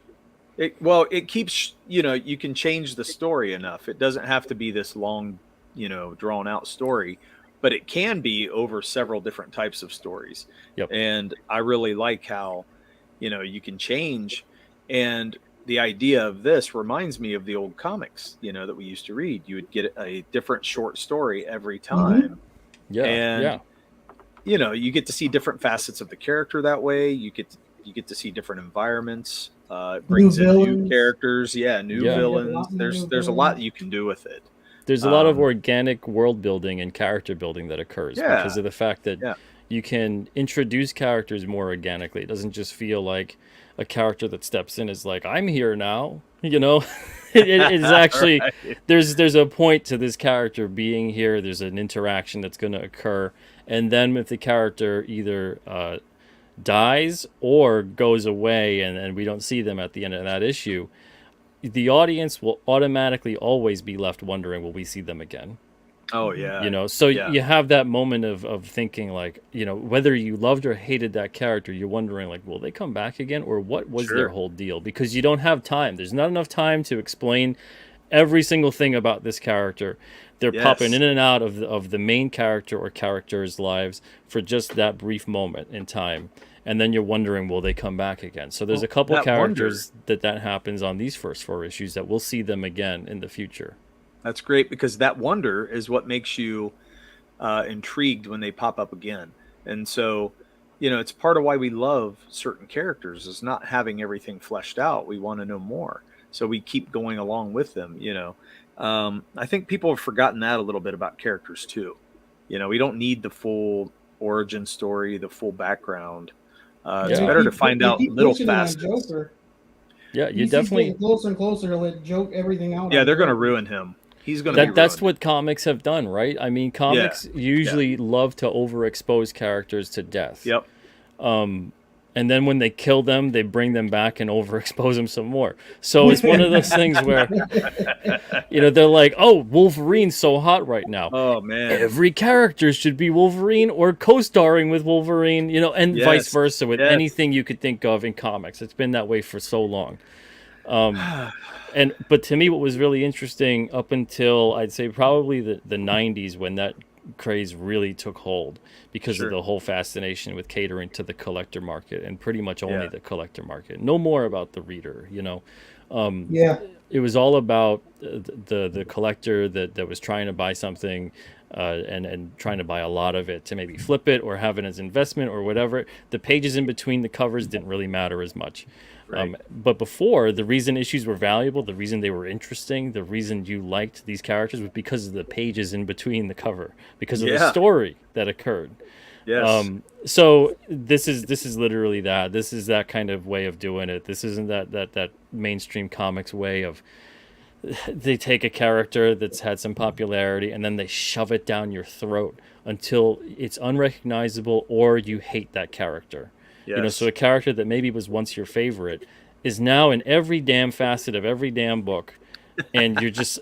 It keeps, you know, you can change the story enough. It doesn't have to be this long, you know, drawn out story, but it can be over several different types of stories. Yep. And I really like how, you know, you can change. And the idea of this reminds me of the old comics, you know, that we used to read. You would get a different short story every time. Yeah. And, yeah. you know, you get to see different facets of the character that way. You get to see different environments. It brings in new villains. characters. Yeah, new Yeah. villains. There's a lot you can do with it. There's a lot of organic world building and character building that occurs because of the fact that you can introduce characters more organically. It doesn't just feel like a character that steps in is like, I'm here now, you know. It's actually Right. there's a point to this character being here. There's an interaction that's going to occur, and then if the character either dies or goes away and we don't see them at the end of that issue, the audience will automatically always be left wondering, will we see them again? Oh yeah. You know, so Yeah. you have that moment of thinking like, you know, whether you loved or hated that character, you're wondering like, will they come back again, or what was Sure. their whole deal? Because you don't have time. There's not enough time to explain every single thing about this character. They're popping Yes. in and out of the main character or characters' lives for just that brief moment in time. And then you're wondering, will they come back again? So there's Well, a couple that characters that happens on these first 4 issues that we'll see them again in the future. That's great, because that wonder is what makes you intrigued when they pop up again. And so, you know, it's part of why we love certain characters is not having everything fleshed out. We want to know more. So we keep going along with them, you know. I think people have forgotten that a little bit about characters too. You know, we don't need the full origin story, the full background. It's Yeah. better to find out little facets. Joker. Yeah, you He's definitely. getting closer and closer to let joke everything out. Yeah, on they're going to Joker. ruin him. He's going to be That's ruined. what comics have done, right? I mean, comics usually love to overexpose characters to death. Yep. And then when they kill them, they bring them back and overexpose them some more. So it's one of those things where, they're like, oh, Wolverine's so hot right now. Oh, man. Every character should be Wolverine or co-starring with Wolverine, and vice versa with anything you could think of in comics. It's been that way for so long. But to me, what was really interesting up until I'd say probably the 90s, when that craze really took hold because of the whole fascination with catering to the collector market, and pretty much only the collector market. No more about the reader, It was all about the collector that was trying to buy something and trying to buy a lot of it to maybe flip it or have it as investment or whatever. The pages in between the covers didn't really matter as much. Right. But before, the reason issues were valuable, the reason they were interesting, the reason you liked these characters was because of the pages in between the cover, because of the story that occurred. Yes. So this is literally that. This is that kind of way of doing it. This isn't that mainstream comics way of they take a character that's had some popularity and then they shove it down your throat until it's unrecognizable or you hate that character. Yes. So a character that maybe was once your favorite is now in every damn facet of every damn book. And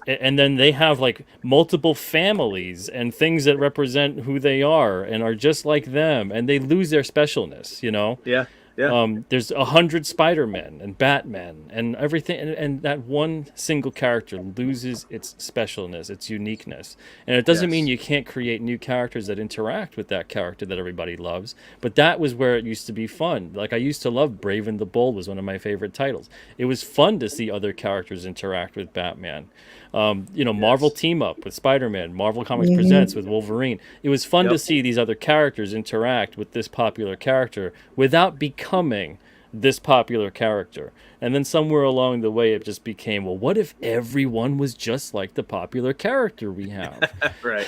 and then they have like multiple families and things that represent who they are and are just like them, and they lose their specialness, Yeah. Yeah. There's 100 Spider-Men and Batman and everything, and that one single character loses its specialness, its uniqueness. And it doesn't mean you can't create new characters that interact with that character that everybody loves, but that was where it used to be fun. Like I used to love Brave and the Bold was one of my favorite titles. It was fun to see other characters interact with Batman. Marvel team up with Spider-Man, Marvel Comics Presents with Wolverine. It was fun to see these other characters interact with this popular character without becoming this popular character. And then somewhere along the way, it just became, well, what if everyone was just like the popular character we have? Right.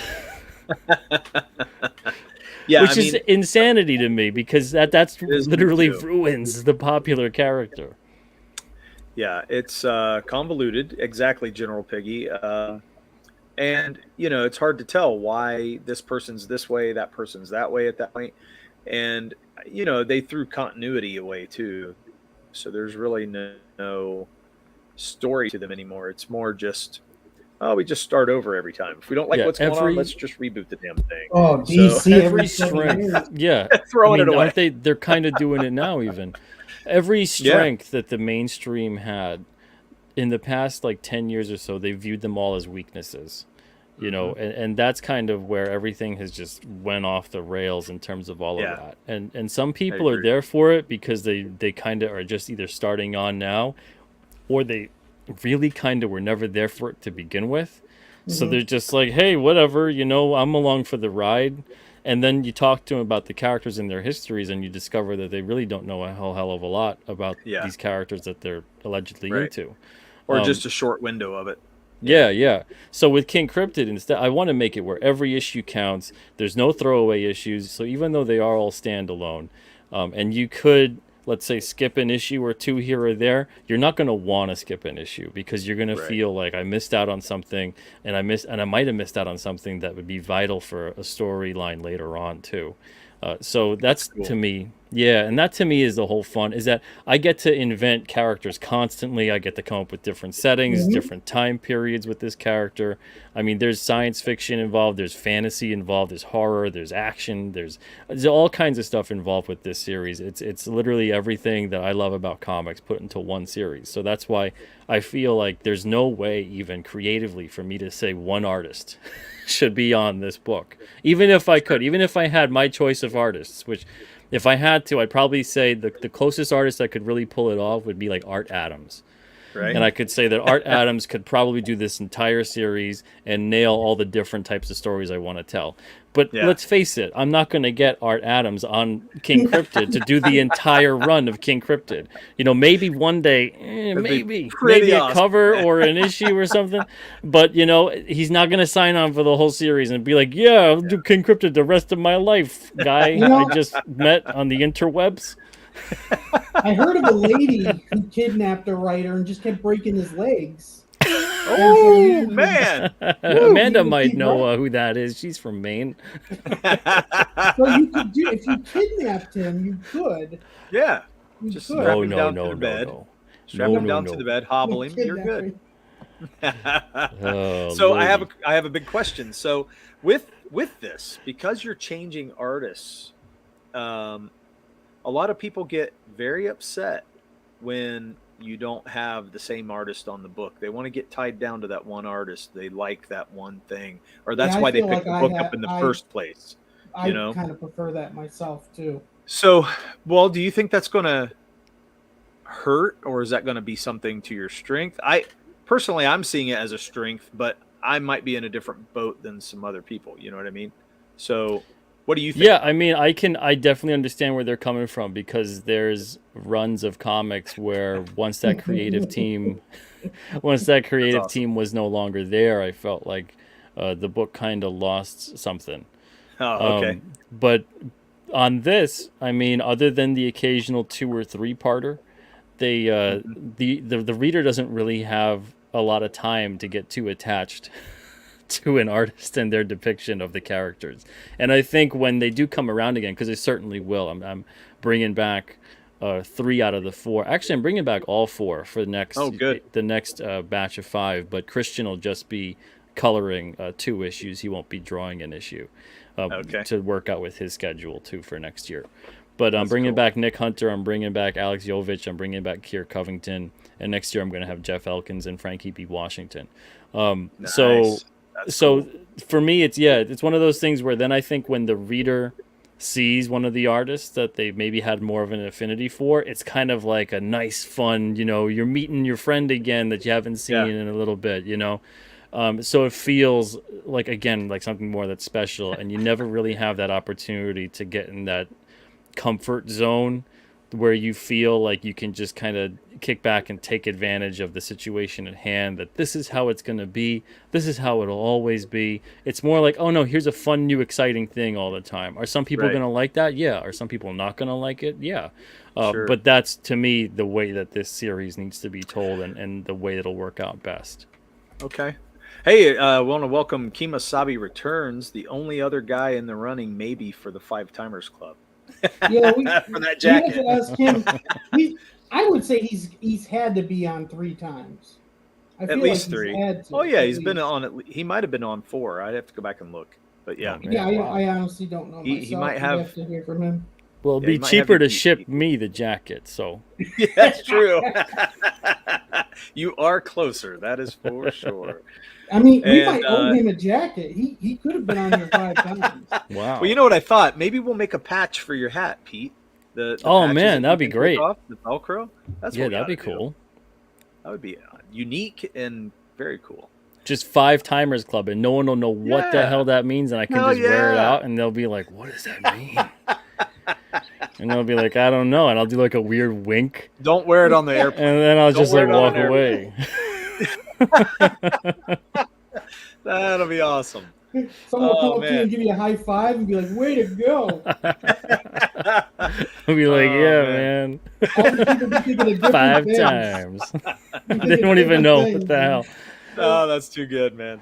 Which is insanity to me, because that's literally ruins the popular character. Yeah, it's convoluted. Exactly, General Piggy. And, it's hard to tell why this person's this way, that person's that way at that point. And, they threw continuity away, too. So there's really no story to them anymore. It's more just, we just start over every time. If we don't like what's going on, let's just reboot the damn thing. Oh, DC every strength. Yeah. Throwing it away. They're kind of doing it now, even. Every strength that the mainstream had in the past 10 years or so, they viewed them all as weaknesses, and that's kind of where everything has just went off the rails in terms of all of that. And some people are there for it because they kind of are just either starting on now, or they really kind of were never there for it to begin with. So they're just like, hey, whatever, I'm along for the ride. And then you talk to them about the characters and their histories, and you discover that they really don't know a hell of a lot about these characters that they're allegedly into. Or just a short window of it. Yeah. So with King Cryptid, instead, I want to make it where every issue counts. There's no throwaway issues. So even though they are all standalone, and you could, let's say, skip an issue or two here or there, you're not going to want to skip an issue because you're going to feel like I missed out on something, and I might have missed out on something that would be vital for a storyline later on too. So that's cool. To me, and that to me is the whole fun, is that I get to invent characters constantly. I get to come up with different settings, different time periods with this character. I mean, there's science fiction involved, there's fantasy involved, there's horror, there's action, there's all kinds of stuff involved with this series. It's literally everything that I love about comics put into one series. So that's why I feel like there's no way even creatively for me to say one artist should be on this book. Even if I could, even if I had my choice of artists, which if I had to, I'd probably say the closest artist that could really pull it off would be like Art Adams. Right. And I could say that Art Adams could probably do this entire series and nail all the different types of stories I want to tell. But let's face it, I'm not going to get Art Adams on King Cryptid to do the entire run of King Cryptid. Maybe one day, maybe awesome. A cover or an issue or something. But, he's not going to sign on for the whole series and be like, I'll do King Cryptid the rest of my life, guy I just met on the interwebs. I heard of a lady who kidnapped a writer and just kept breaking his legs. Oh man, Amanda Woo, might you know right. who that is. She's from Maine. So you could do if you kidnapped him, you could. yeah. You Just could. strap No, him no, down to no, the no, bed. no. Strap No, him no, down to no. the bed, hobble No him. You're good. kidnapping. Oh, So I Lordy. have a big question. So with this, because you're changing artists, a lot of people get very upset when you don't have the same artist on the book. They want to get tied down to that one artist. They like that one thing, or Yeah, that's I why they feel picked like the book up in the first place. I You know. kind of prefer that myself too. So, well, do you think that's going to hurt, or is that going to be something to your strength? I personally, I'm seeing it as a strength, but I might be in a different boat than some other people. You know what I mean? So, what do you think? Yeah, I mean, I definitely understand where they're coming from because there's runs of comics where once that creative team That's awesome. was no longer there, I felt like the book kind of lost something. Oh, okay. But on this, I mean, other than the occasional 2 or 3 parter, they Mhm. the reader doesn't really have a lot of time to get too attached to an artist and their depiction of the characters. And I think when they do come around again, because they certainly will, I'm bringing back 3 out of the 4. Actually, I'm bringing back all 4 for Oh, good. the next batch of 5. But Christian will just be coloring 2 issues. He won't be drawing an issue Okay. to work out with his schedule too for next year. But I'm That's bringing cool. back Nick Hunter. I'm bringing back Alex Jovich. I'm bringing back Kier Covington. And next year I'm going to have Jeff Elkins and Frankie B. Washington. Nice. That's So cool. for me, it's one of those things where then I think when the reader sees one of the artists that they maybe had more of an affinity for, it's kind of like a nice, fun, you're meeting your friend again that you haven't seen Yeah. in a little bit, So it feels like, again, like something more that's special, and you never really have that opportunity to get in that comfort zone where you feel like you can just kind of kick back and take advantage of the situation at hand, that this is how it's going to be, this is how it'll always be. It's more like, oh no, here's a fun new exciting thing all the time. Are some people Right. going to like that? Yeah. Are some people not going to like it? Yeah. Sure. But that's, to me, the way that this series needs to be told, and the way it'll work out best. Okay. Hey, I want to welcome Kemosabe Returns, the only other guy in the running, maybe for the 5 Timers Club. Yeah, for that we have jacket. to ask him. I would say he's had to be on 3 times. I At feel least like 3. he's had to. Oh yeah, at he's been least. on. He might have been on 4. I'd have to go back and look. But yeah, Oh, man. Yeah, Wow. I honestly don't know myself. he might We'd have. have to hear from him. Well, it'd Yeah, he be might have cheaper you to beat, ship Pete. me the jacket, so. Yeah, that's true. You are closer. That is for sure. I mean, we And, might owe him a jacket. He could have been on here 5 times. Wow. Well, you know what I thought? Maybe we'll make a patch for your hat, Pete. The Oh, patches man, that that'd you be can take great. off, the Velcro. That's Yeah, what we that'd be gotta do. cool. That would be unique and very cool. Just 5 Timers Club, and no one will know what the Yeah. hell that means, and I can Hell just wear it yeah. out, and they'll be like, "What does that mean?" And they'll be like, "I don't know," and I'll do like a weird wink, Don't wear it on the and airplane. then I'll Don't just wear like it on walk an away. That'll be awesome. Someone will come Oh up to you man. and give you a high five and be like, "Way to go!" I'll be like, Oh, "Yeah, man. man, All the people be thinking of different 5 things. times." Be They thinking don't even different know things, what the man. hell. Oh, that's too good, man.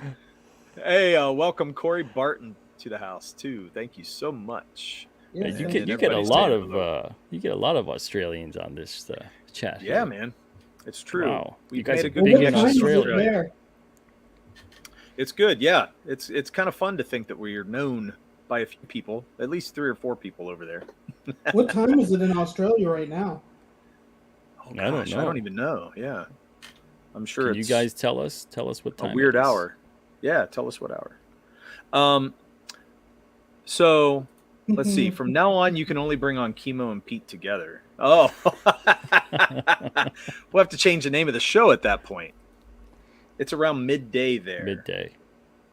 Hey, welcome Corey Barton to the house too. Thank you so much. Yes, You thank get everybody a stay lot on the of Australians on this chat. Yeah, here. man. It's true. Wow, you We've guys made are a good big What in connection time is with it Australia. there? It's good, yeah. It's kind of fun to think that we're known by a few people, at least 3 or 4 people over there. What time is it in Australia right now? Oh I don't gosh, I know. don't even know. Yeah, I'm sure Can you it's guys tell us what a time weird it is? hour. Yeah, tell us what hour. So let's see. From now on, you can only bring on Chemo and Pete together. Oh, we'll have to change the name of the show at that point. It's around midday there. Midday.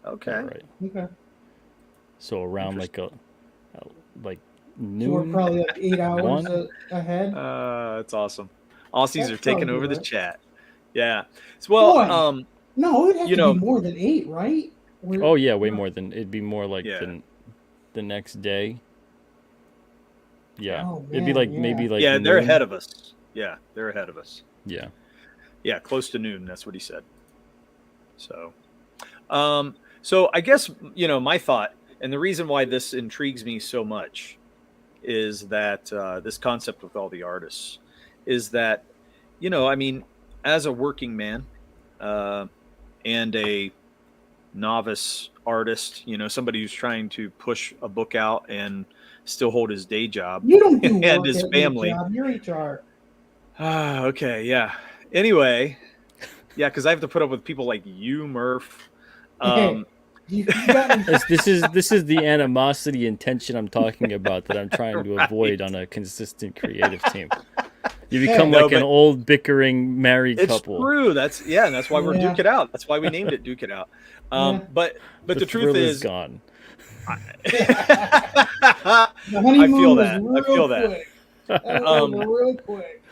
Okay. All right. Okay. So around like like So we're noon. probably like 8 hours 1? ahead. That's awesome. Aussies That's are taking probably over the right. chat. Yeah. So, well, Boy. No, it would have you to know- be more than 8, right? Oh yeah, way more than it'd be more like Yeah. the next day. Yeah, Oh, it'd be man, like yeah. maybe like yeah, they're noon. ahead of us. Yeah, they're ahead of us. Yeah, Yeah, close to noon. That's what he said. So, so I guess, my thought, and the reason why this intrigues me so much is that this concept with all the artists is that, I mean, as a working man and a novice artist, somebody who's trying to push a book out and still hold his day job You don't do and work his at family. your job. You're HR. Okay, yeah. Anyway, yeah, because I have to put up with people like you, Murph. Hey, you got me. This is the animosity and tension I'm talking about that I'm trying to avoid on a consistent creative team. You become No, like an but old bickering married it's couple. true. And that's why we're Yeah. Duke It Out. That's why we named it Duke It Out. Yeah. But the truth thrill is, gone. The I honeymoon feel was that. real I feel that. quick. That was real quick.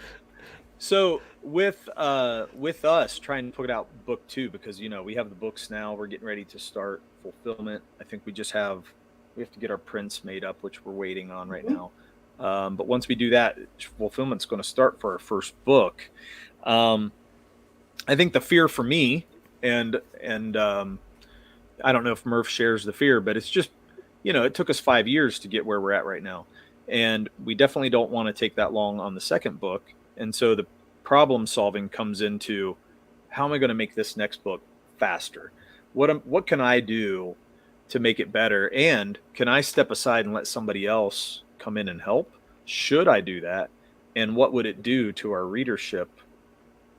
So with us trying to put out book 2, because we have the books now, we're getting ready to start fulfillment. I think we have to get our prints made up, which we're waiting on right now. But once we do that, fulfillment's going to start for our first book. I think the fear for me, and I don't know if Murph shares the fear, but it's just, it took us 5 years to get where we're at right now, and we definitely don't want to take that long on the second book. And so the problem solving comes into, how am I going to make this next book faster? What can I do to make it better? And can I step aside and let somebody else come in and help? Should I do that? And what would it do to our readership?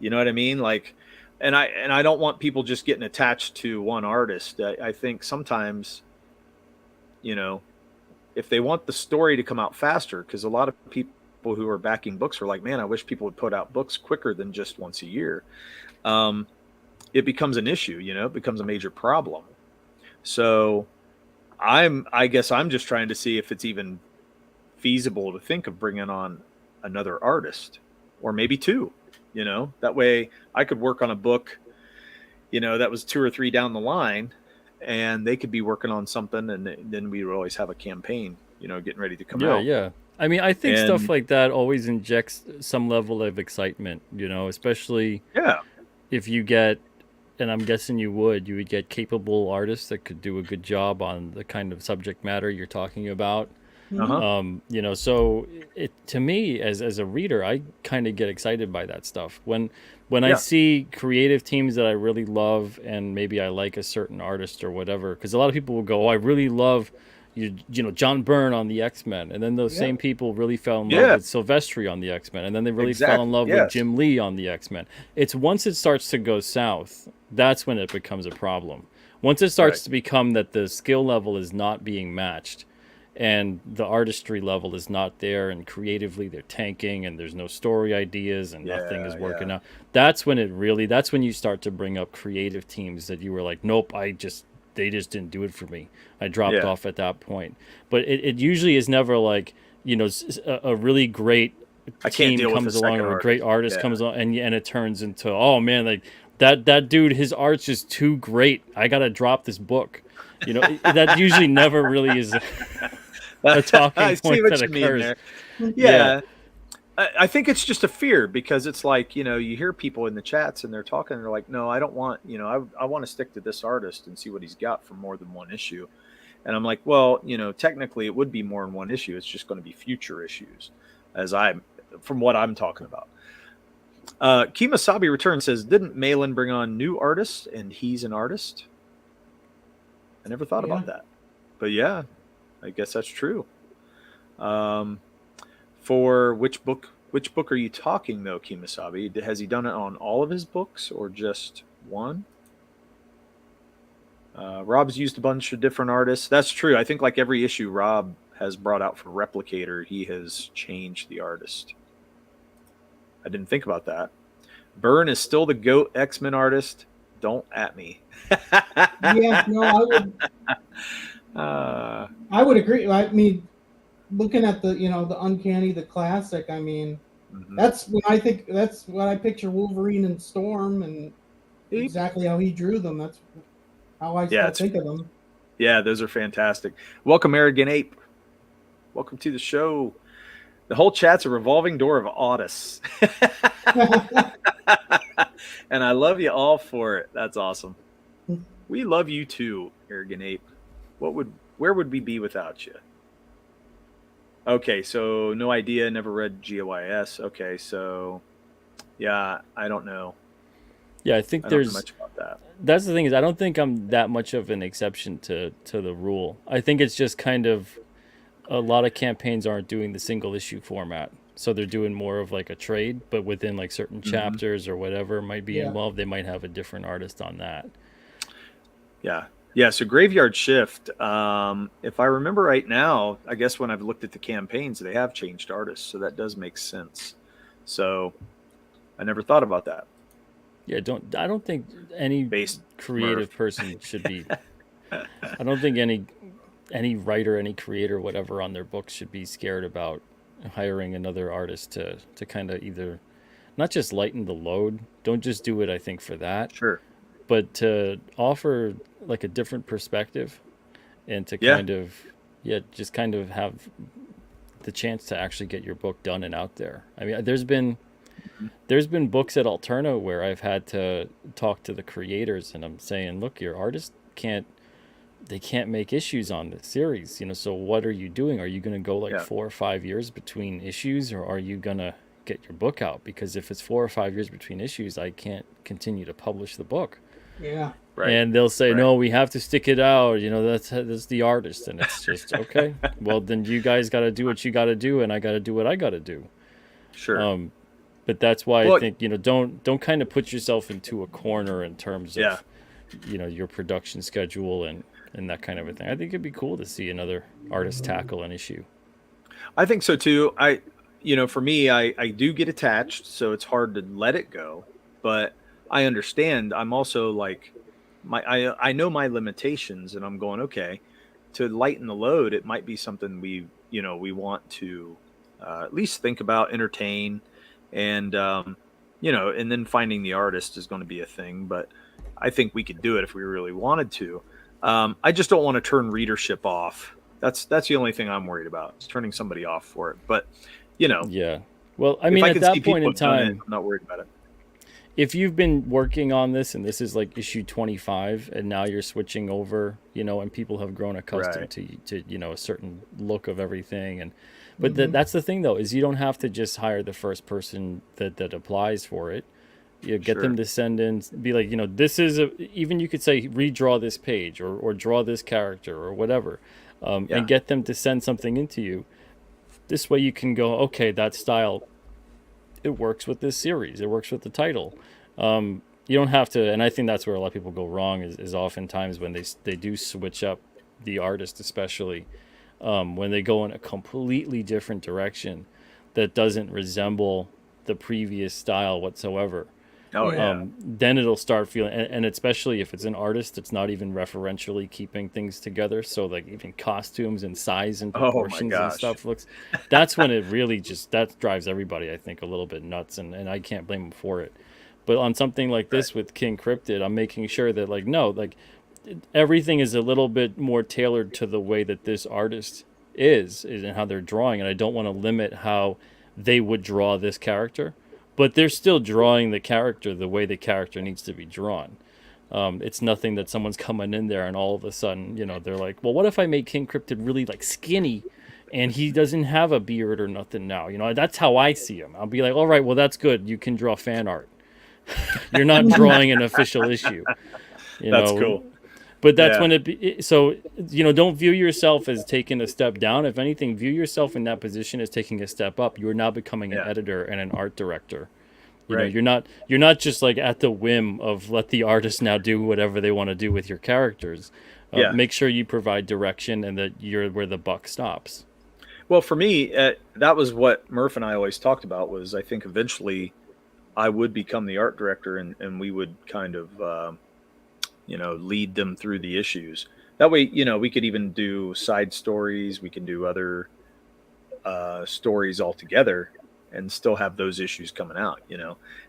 You know what I mean? Like, and I don't want people just getting attached to one artist. I think sometimes, if they want the story to come out faster, because a lot of people who are backing books are like, man, I wish people would put out books quicker than just once a year. It becomes an issue, it becomes a major problem. So I guess I'm just trying to see if it's even feasible to think of bringing on another artist, or maybe 2, that way I could work on a book, that was 2 or 3 down the line, and they could be working on something, and then we would always have a campaign, getting ready to come out. Yeah. I mean, I think stuff like that always injects some level of excitement, especially if you get, and I'm guessing you would get capable artists that could do a good job on the kind of subject matter you're talking about. So to me, as a reader, I kind of get excited by that stuff when I see creative teams that I really love, and maybe I like a certain artist or whatever, because a lot of people will go, oh, I really love John Byrne on the X-Men, and then those same people really fell in love with Silvestri on the X-Men, and then they really fell in love with Jim Lee on the X-Men. It's once it starts to go south, that's when it becomes a problem. Once it starts to become that the skill level is not being matched, and the artistry level is not there, and creatively they're tanking, and there's no story ideas, and nothing is working out. That's when you start to bring up creative teams that you were like, nope, they just didn't do it for me. I dropped off at that point. But it usually is never like, a really great team comes along, or a great artist comes along, and it turns into, oh man, like that dude, his art's just too great, I gotta drop this book. That usually never really is a talking point that occurs. I think it's just a fear, because it's like, you hear people in the chats and they're talking, and they're like, no, I don't want, I want to stick to this artist and see what he's got for more than one issue. And I'm like, well, technically it would be more than one issue. It's just going to be future issues, from what I'm talking about. Kimasabi Return says, didn't Malin bring on new artists, and he's an artist? I never thought about that, but yeah, I guess that's true. For which book are you talking though, Kimasabi? Has he done it on all of his books or just one? Rob's used a bunch of different artists. That's true. I think like every issue Rob has brought out for Replicator, he has changed the artist. I didn't think about that. Byrne is still the GOAT X-Men artist. Don't at me. I would agree. I mean, looking at the the Uncanny, the classic, I mean, that's what I picture Wolverine and Storm, and exactly how he drew them. That's how I think of them. Yeah, those are fantastic. Welcome, Arrogant Ape. Welcome to the show. The whole chat's a revolving door of Audis. And I love you all for it. That's awesome. We love you too, Arrogant Ape. Where would we be without you? Okay, so no idea, never read GOIS. Okay, so yeah, I don't know. Yeah, I think I don't know there's much about that. that's the thing is I don't think I'm that much of an exception to the rule. I think it's just kind of a lot of campaigns aren't doing the single issue format. So they're doing more of like a trade, but within like certain chapters or whatever might be involved, they might have a different artist on that. Yeah. Yeah, so Graveyard Shift, if I remember right now, I guess when I've looked at the campaigns, they have changed artists, so that does make sense. So I never thought about that. Yeah, I don't think any creative person should be I don't think any writer, any creator, whatever on their books should be scared about hiring another artist to kind of either not just lighten the load, don't just do it I think for that. Sure. But to offer like a different perspective and to kind of just kind of have the chance to actually get your book done and out there. I mean, there's been books at Alterna where I've had to talk to the creators and I'm saying, look, your artist can't make issues on this series, you know, so what are you doing? Are you going to go like 4 or 5 years between issues, or are you going to get your book out? Because if it's 4 or 5 years between issues, I can't continue to publish the book. Yeah. Right. And they'll say, no, we have to stick it out. You know, that's the artist. And it's just, okay, well, then you guys got to do what you got to do. And I got to do what I got to do. Sure. But that's why I think, you know, don't kind of put yourself into a corner in terms of, you know, your production schedule and that kind of a thing. I think it'd be cool to see another artist tackle an issue. I think so too. For me, I do get attached, so it's hard to let it go, but I understand. I'm also like, I know my limitations, and I'm going, okay, to lighten the load, it might be something we want to at least think about, entertain, and and then finding the artist is going to be a thing. But I think we could do it if we really wanted to. I just don't want to turn readership off. That's the only thing I'm worried about, is turning somebody off for it. But yeah. Well, I mean, at that point in time, I'm not worried about it. If you've been working on this and this is like issue 25 and now you're switching over, and people have grown accustomed to a certain look of everything. But that's the thing though, is you don't have to just hire the first person that applies for it. You get them to send in, be like, this is even you could say redraw this page or draw this character or whatever, and get them to send something into you. This way you can go, okay, that style, it works with this series. It works with the title. You don't have to, and I think that's where a lot of people go wrong is oftentimes when they do switch up the artist, especially when they go in a completely different direction that doesn't resemble the previous style whatsoever. Then it'll start feeling, and especially if it's an artist that's not even referentially keeping things together, so like even costumes and size and proportions and stuff that's when it really that drives everybody, I think, a little bit nuts, and I can't blame them for it. But on something like this with King Cryptid, I'm making sure that everything is a little bit more tailored to the way that this artist is and how they're drawing, and I don't want to limit how they would draw this character. But they're still drawing the character the way the character needs to be drawn. It's nothing that someone's coming in there and all of a sudden, they're like, well, what if I make King Cryptid really skinny and he doesn't have a beard or nothing now? That's how I see him. I'll be like, all right, well, that's good. You can draw fan art. You're not drawing an official issue. That's cool. But that's when don't view yourself as taking a step down. If anything, view yourself in that position as taking a step up. You are now becoming an editor and an art director. You know, you're not just at the whim of let the artist now do whatever they want to do with your characters. Make sure you provide direction and that you're where the buck stops. Well, for me, that was what Murph and I always talked about, was I think eventually I would become the art director and we would kind of lead them through the issues. That way, we could even do side stories. We can do other stories altogether and still have those issues coming out,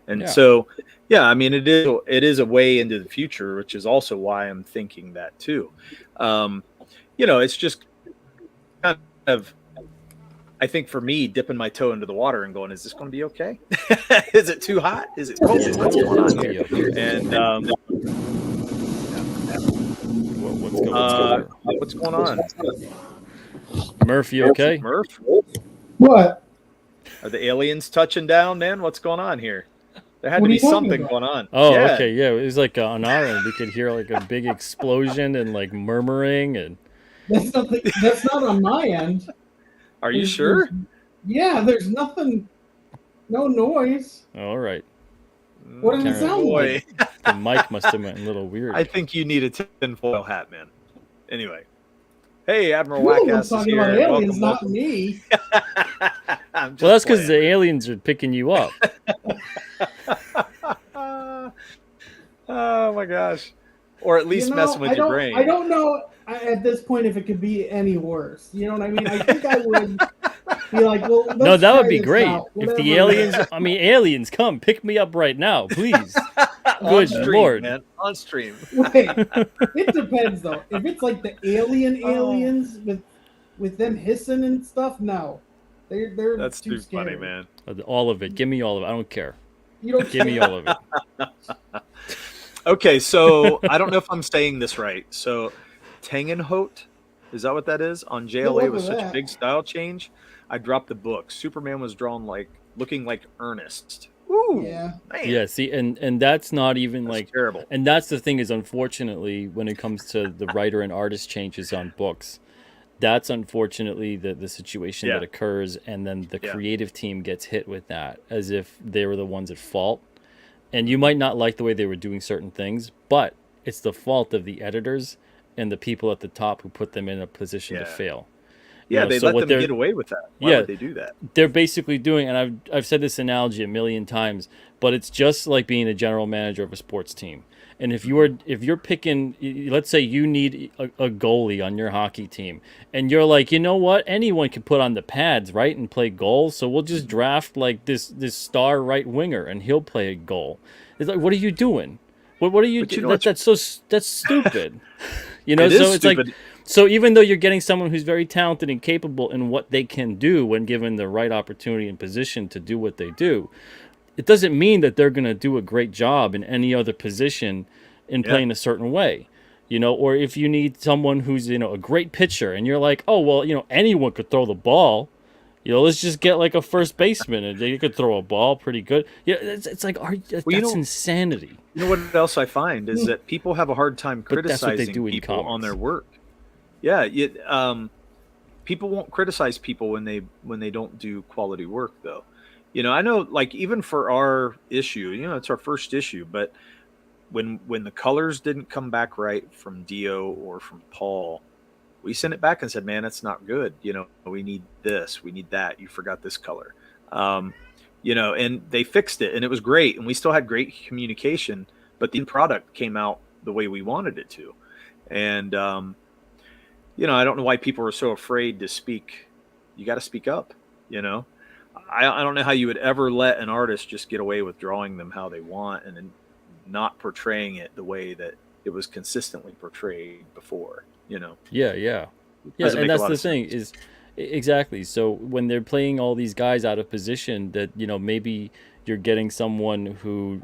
And so, I mean, it is a way into the future, which is also why I'm thinking that too. It's just kind of, I think for me, dipping my toe into the water and going, is this going to be okay? Is it too hot? Is it cold? What's going on here? And, Let's go. What's going on? Murph, you okay? Murph? What? Are the aliens touching down, man? What's going on here? There had What to are be you talking something about? going on. Oh, Yeah. okay, yeah. It was like on our end, we could hear like a big explosion and like murmuring, and That's nothing. That's not on my end. Are you There's- sure? Yeah, there's nothing. No noise. all right, What does it Karen, sound Boy, like? the mic must have went a little weird. I think you need a tinfoil hat, man. Anyway. Hey, Admiral You're the one Wackass is talking here. about aliens, Welcome. not me. I'm just Well, that's because the playing. aliens are picking you up. Oh my gosh. Or at least messing with your brain. I don't know at this point if it could be any worse. You know what I mean? I think I would be like, well, let's No, that would try be this great. out, If the whatever. aliens, aliens, come pick me up right now, please. On Good stream, Lord. man. On stream. Wait, it depends though. If it's like the aliens with them hissing and stuff, no, they're That's too scary. funny, man. All of it. Give me all of it. I don't care. You don't Give me all of it. Okay, so I don't know if I'm saying this right. So Tangenhout, is that what that is? On JLA luck was with such a that. big style change. I dropped the book. Superman was drawn looking like Ernest. Ooh, Yeah. man. Yeah, see, and that's not even That's like, terrible. and that's the thing is, unfortunately, when it comes to the writer and artist changes on books, that's unfortunately the situation Yeah. that occurs, and then the Yeah. creative team gets hit with that as if they were the ones at fault. And you might not like the way they were doing certain things, but it's the fault of the editors and the people at the top who put them in a position to Yeah. fail. Yeah, know, they so let what them they're- get away with that. Why Yeah. would they do that? They're basically doing, and I've said this analogy a million times, but it's just like being a general manager of a sports team. And if you're picking, let's say you need a goalie on your hockey team, and you're like, you know what, anyone can put on the pads, right, and play goal. So we'll just draft like this star right winger, and he'll play a goal. It's like, what are you doing? What are you But you doing? know That's stupid. You know, It is so it's stupid. like, so even though you're getting someone who's very talented and capable in what they can do when given the right opportunity and position to do what they do, it doesn't mean that they're going to do a great job in any other position in Yeah. playing a certain way. You know, or if you need someone who's, a great pitcher and you're like, oh, well, anyone could throw the ball. Let's just get like a first baseman and they could throw a ball pretty good. Yeah, it's like, that's insanity. You know what else I find is that people have a hard time But that's what they criticizing do in people on comics. their work. Yeah, people won't criticize people when they don't do quality work, though. I know, like even for our issue, it's our first issue, but when the colors didn't come back right from Dio or from Paul, we sent it back and said, man, it's not good. We need this, we need that. You forgot this color. And they fixed it and it was great. And we still had great communication, but the end product came out the way we wanted it to. And, I don't know why people are so afraid to speak. You got to speak up, I don't know how you would ever let an artist just get away with drawing them how they want and then not portraying it the way that it was consistently portrayed before, Yeah. Doesn't And make a that's lot the of thing sense. is exactly. So when they're playing all these guys out of position that, maybe you're getting someone who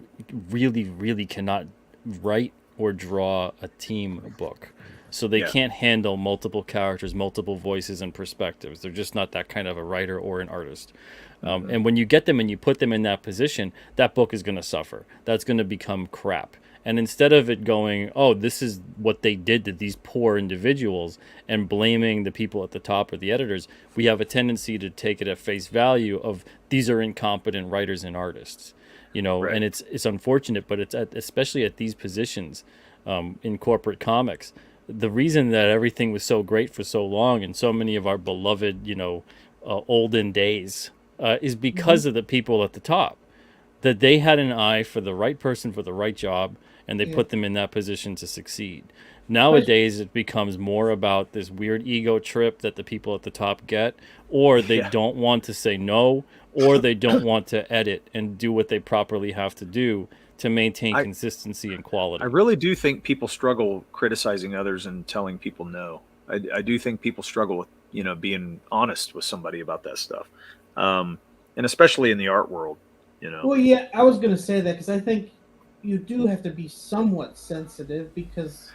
really, really cannot write or draw a team book. So they Yeah. can't handle multiple characters, multiple voices and perspectives. They're just not that kind of a writer or an artist. And when you get them and you put them in that position, that book is going to suffer. That's going to become crap. And instead of it going, oh, this is what they did to these poor individuals and blaming the people at the top or the editors, we have a tendency to take it at face value of these are incompetent writers and artists. Right. And it's unfortunate, but it's especially at these positions in corporate comics. The reason that everything was so great for so long and so many of our beloved, olden days is because of the people at the top, that they had an eye for the right person for the right job, and they put them in that position to succeed. Nowadays, it becomes more about this weird ego trip that the people at the top get, or they don't want to say no, or they don't want to edit and do what they properly have to do to maintain consistency and quality. I really do think people struggle criticizing others and telling people no. I do think people struggle with, being honest with somebody about that stuff. And especially in the art world, Well, yeah, I was going to say that because I think you do have to be somewhat sensitive because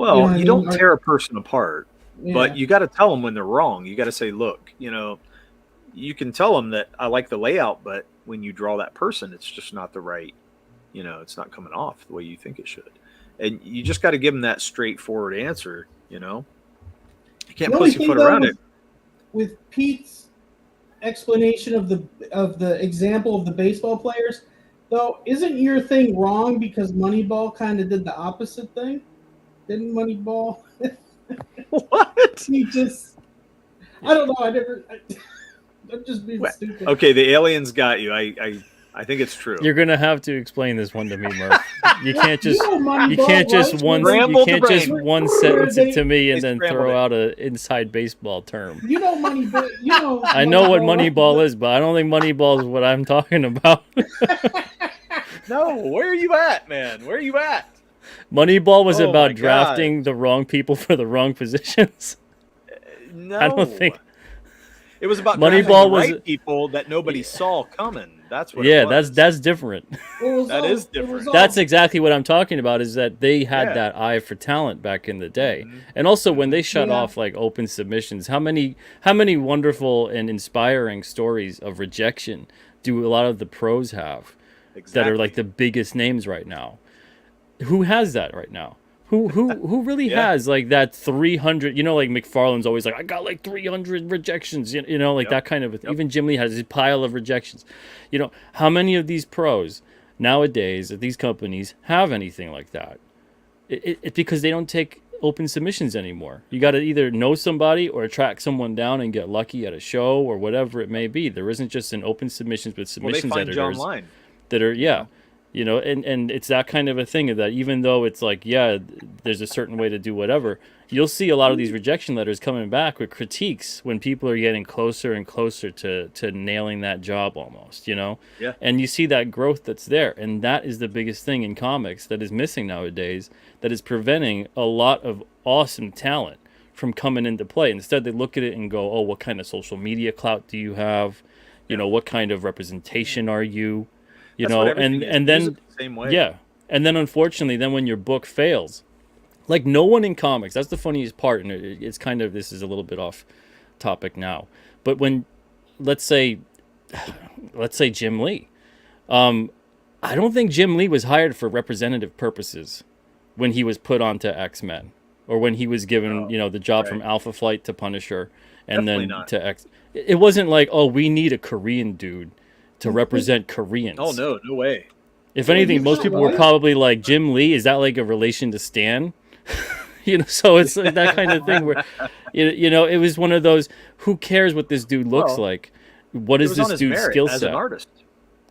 Well, You know what I you mean? don't tear a person apart, but Yeah. you got to tell them when they're wrong. You got to say, look, you can tell them that I like the layout, but when you draw that person, it's just not the right, it's not coming off the way you think it should. And you just got to give them that straightforward answer. You can't The only pussyfoot thing though around it. with Pete's explanation of the example of the baseball players, though, isn't your thing wrong because Moneyball kind of did the opposite thing? Didn't Moneyball? What? He just, I don't know. I'm just being What? stupid. Okay, the aliens got you. I think it's true. You're gonna have to explain this one to me, Murph. You can't just Moneyball, you can't just right? one Scrambled you the can't just brain. one Where sentence it they- to me and they then scrambled throw it. out a inside baseball term. You know Moneyball. I know what right? Moneyball is, but I don't think Moneyball is what I'm talking about. No, where are you at, man? Where are you at? Moneyball was Oh my about God. drafting the wrong people for the wrong positions. No, I don't think it was about Moneyball drafting the was- right people that nobody saw coming. That's what. yeah, it was. that's different. That is different. That's exactly what I'm talking about, is that they had Yeah. that eye for talent back in the day. Mhm. And also when they shut Yeah. off like open submissions, how many wonderful and inspiring stories of rejection do a lot of the pros have that are like the biggest names right now? Who has that right now? Who really Yeah. has like that 300, like McFarlane's always like, I got like 300 rejections, like Yep. that kind of, Yep. even Jim Lee has his pile of rejections. How many of these pros nowadays at these companies have anything like that? It's because they don't take open submissions anymore. You got to either know somebody or track someone down and get lucky at a show or whatever it may be. There isn't just an open submissions with Well, they submissions find you editors online. that are, and it's that kind of a thing, that even though it's like, there's a certain way to do whatever, you'll see a lot of these rejection letters coming back with critiques when people are getting closer and closer to nailing that job almost, Yeah. and you see that growth that's there. And that is the biggest thing in comics that is missing nowadays, that is preventing a lot of awesome talent from coming into play. Instead, they look at it and go, oh, what kind of social media clout do you have? What kind of representation are you? That's what everything and is. then Music the same way. yeah, and then unfortunately, then when your book fails, like no one in comics, that's the funniest part, and it's kind of, this is a little bit off topic now, but when let's say Jim Lee, I don't think Jim Lee was hired for representative purposes when he was put onto X-Men, or when he was given the job from Alpha Flight to Punisher, and Definitely then not. to X. It wasn't like, oh, we need a Korean dude to represent Koreans. Oh no way. If anything, most people were probably like, Jim Lee, is that like a relation to Stan? So it's like that kind of thing where, it was one of those, who cares what this dude looks Well, like? What is It was on this his dude's merit skill as set? an artist.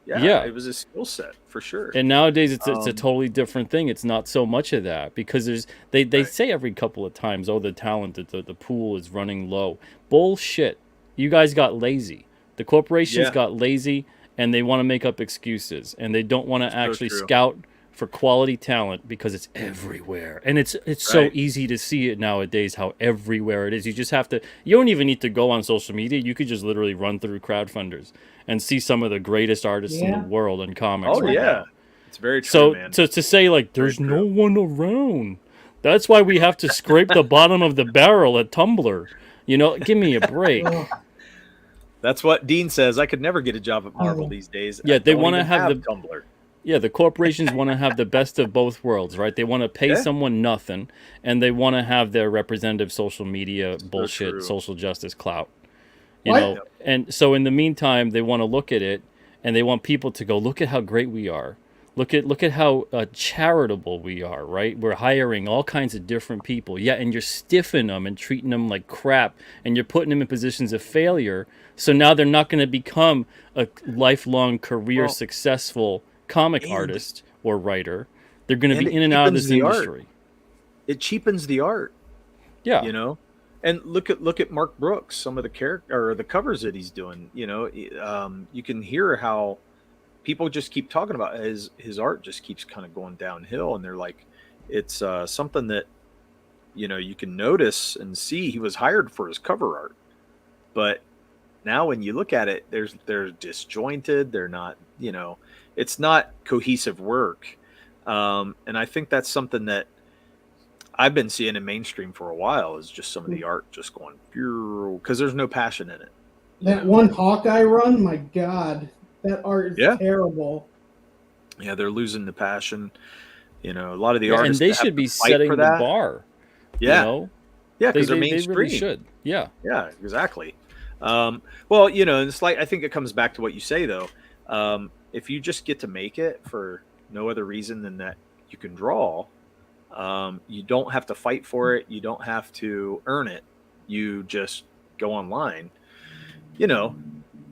Yeah. It was a skill set for sure. And nowadays it's a totally different thing. It's not so much of that, because they say every couple of times, oh, the talent, the pool is running low. Bullshit. You guys got lazy. The corporations Yeah. got lazy, and they want to make up excuses, and they don't want to actually true. scout for quality talent, because it's everywhere. And it's so Right. easy to see it nowadays, how everywhere it is. You just have to, you don't even need to go on social media. You could just literally run through crowdfunders and see some of the greatest artists in Yeah. the world in comics. Oh right yeah. now. It's very true, So man. to say like there's Very no true. one around, that's why we have to scrape the bottom of the barrel at Tumblr. Give me a break. Ugh. That's what Dean says. I could never get a job at Marvel Oh. these days. Yeah, I they don't wanna even have the- Tumblr. Yeah, the corporations want to have the best of both worlds, right? They want to pay Yeah. someone nothing, and they want to have their representative social media bullshit, true. social justice clout. You What? know, and so in the meantime, they want to look at it, and they want people to go, look at how great we are. Look at how charitable we are, right? We're hiring all kinds of different people. Yeah, and you're stiffing them and treating them like crap, and you're putting them in positions of failure. So now they're not going to become a lifelong career Well, successful comic and- artist or writer. They're going to and be it in and out of cheapens this the art. industry. It cheapens the art, Yeah. And look at Mark Brooks, some of the character or the covers that he's doing. You can hear how people just keep talking about his art just keeps kind of going downhill, and they're like, it's something that you can notice and see. He was hired for his cover art, but now when you look at it, they're disjointed. They're not, it's not cohesive work, and I think that's something that I've been seeing in mainstream for a while is just some of the art just going because there's no passion in it. That one Hawkeye run, my God, that art is terrible. Yeah, they're losing the passion. You know, a lot of the Yeah, and artists they that have should to be fight setting for the that. bar. Yeah, You know? yeah, because they're They mainstream. really should. Yeah. Yeah, exactly. Well, you know, it's like I think it comes back to what you say though. If you just get to make it for no other reason than that you can draw, you don't have to fight for it. You don't have to earn it. You just go online. You know,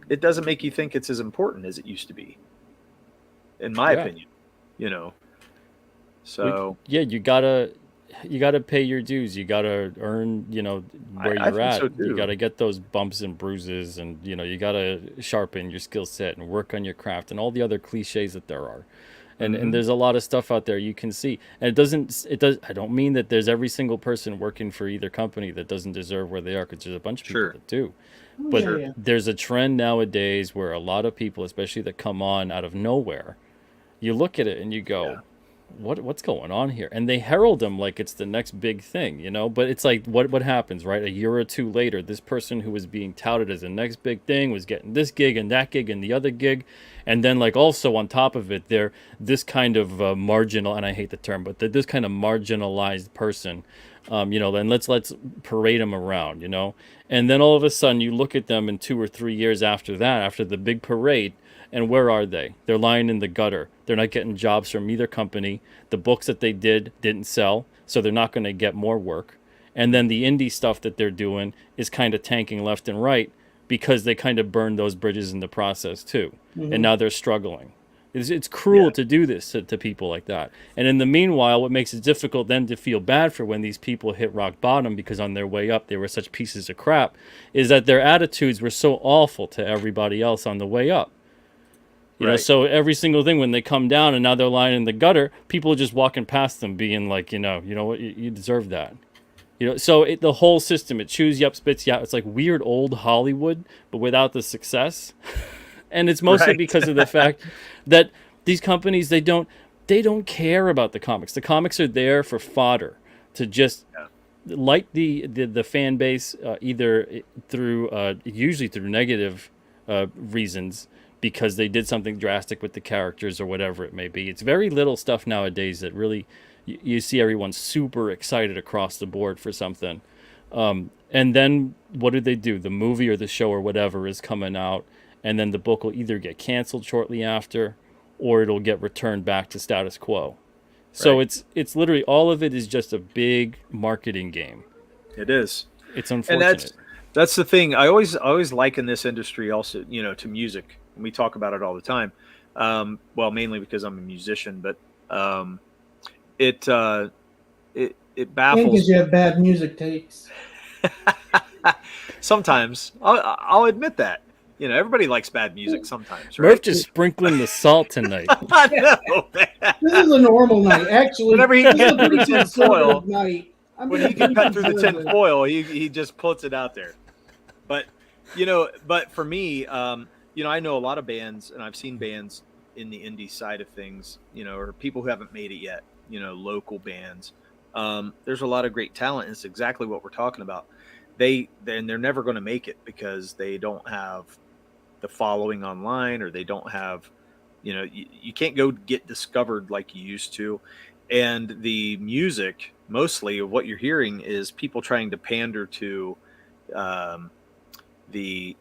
it doesn't make you think it's as important as it used to be, in my opinion. You know, so yeah, you gotta pay your dues. You gotta earn, you know, where I you're think at. so You too. gotta get those bumps and bruises, and you know, you gotta sharpen your skill set and work on your craft and all the other cliches that there are. And there's a lot of stuff out there you can see, and it does. I don't mean that there's every single person working for either company that doesn't deserve where they are, because there's a bunch of people that do. But there's a trend nowadays where a lot of people, especially that come on out of nowhere, you look at it and you go, what's going on here? And they herald them like it's the next big thing, you know? But it's like, what happens, right? A year or two later, this person who was being touted as the next big thing was getting this gig and that gig and the other gig. And then, like, also on top of it, they're this kind of marginal, and I hate the term, but this kind of marginalized person, you know, then let's parade them around, you know? And then all of a sudden you look at them in 2 or 3 years after that, after the big parade, and where are they? They're lying in the gutter. They're not getting jobs from either company. The books that they didn't sell, so they're not going to get more work. And then the indie stuff that they're doing is kind of tanking left and right because they kind of burned those bridges in the process too. And now they're struggling. It's cruel to do this to people like that. And in the meanwhile, what makes it difficult then to feel bad for when these people hit rock bottom because on their way up they were such pieces of crap, is that their attitudes were so awful to everybody else on the way up. You know, so every single thing when they come down and now they're lying in the gutter, people are just walking past them being like, you know what, you deserve that. You know, so the whole system, it chews you up, spits you out. It's like weird old Hollywood, but without the success. And it's mostly because of the fact that these companies, they don't care about the comics. The comics are there for fodder, to just light the fan base, either through usually through negative reasons, because they did something drastic with the characters or whatever it may be. It's very little stuff nowadays that really you see everyone super excited across the board for something. And then what do? The movie or the show or whatever is coming out, and then the book will either get canceled shortly after, or it'll get returned back to status quo. So it's literally all of it is just a big marketing game. It is. It's unfortunate. And that's the thing. I always liken this industry also, you know, to music. And we talk about it all the time. Well, mainly because I'm a musician, but it baffles. Because you have bad music takes. Sometimes I'll admit that. You know, everybody likes bad music sometimes, right? Murph just sprinkling the salt tonight. I know, man. This is a normal night. Actually, Whenever he can get through the tin foil, night. when he can cut through the tin foil, he just puts it out there. But but for me, you know, I know a lot of bands, and I've seen bands in the indie side of things, you know, or people who haven't made it yet, you know, local bands. There's a lot of great talent. And it's exactly what we're talking about. They're never going to make it because they don't have the following online, or they don't have, you know, you can't go get discovered like you used to. And the music, mostly of what you're hearing, is people trying to pander to the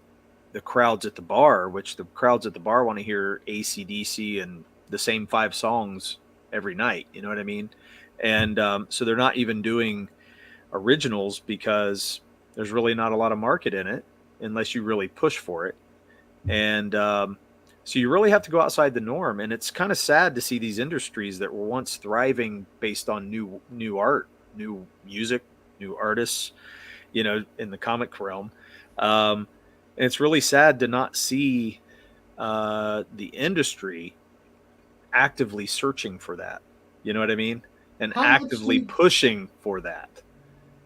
crowds at the bar, which the crowds at the bar want to hear AC/DC and the same 5 songs every night. You know what I mean? And so they're not even doing originals because there's really not a lot of market in it unless you really push for it. And so you really have to go outside the norm. And it's kind of sad to see these industries that were once thriving based on new art, new music, new artists, you know, in the comic realm. And it's really sad to not see the industry actively searching for that. You know what I mean? And actively pushing for that.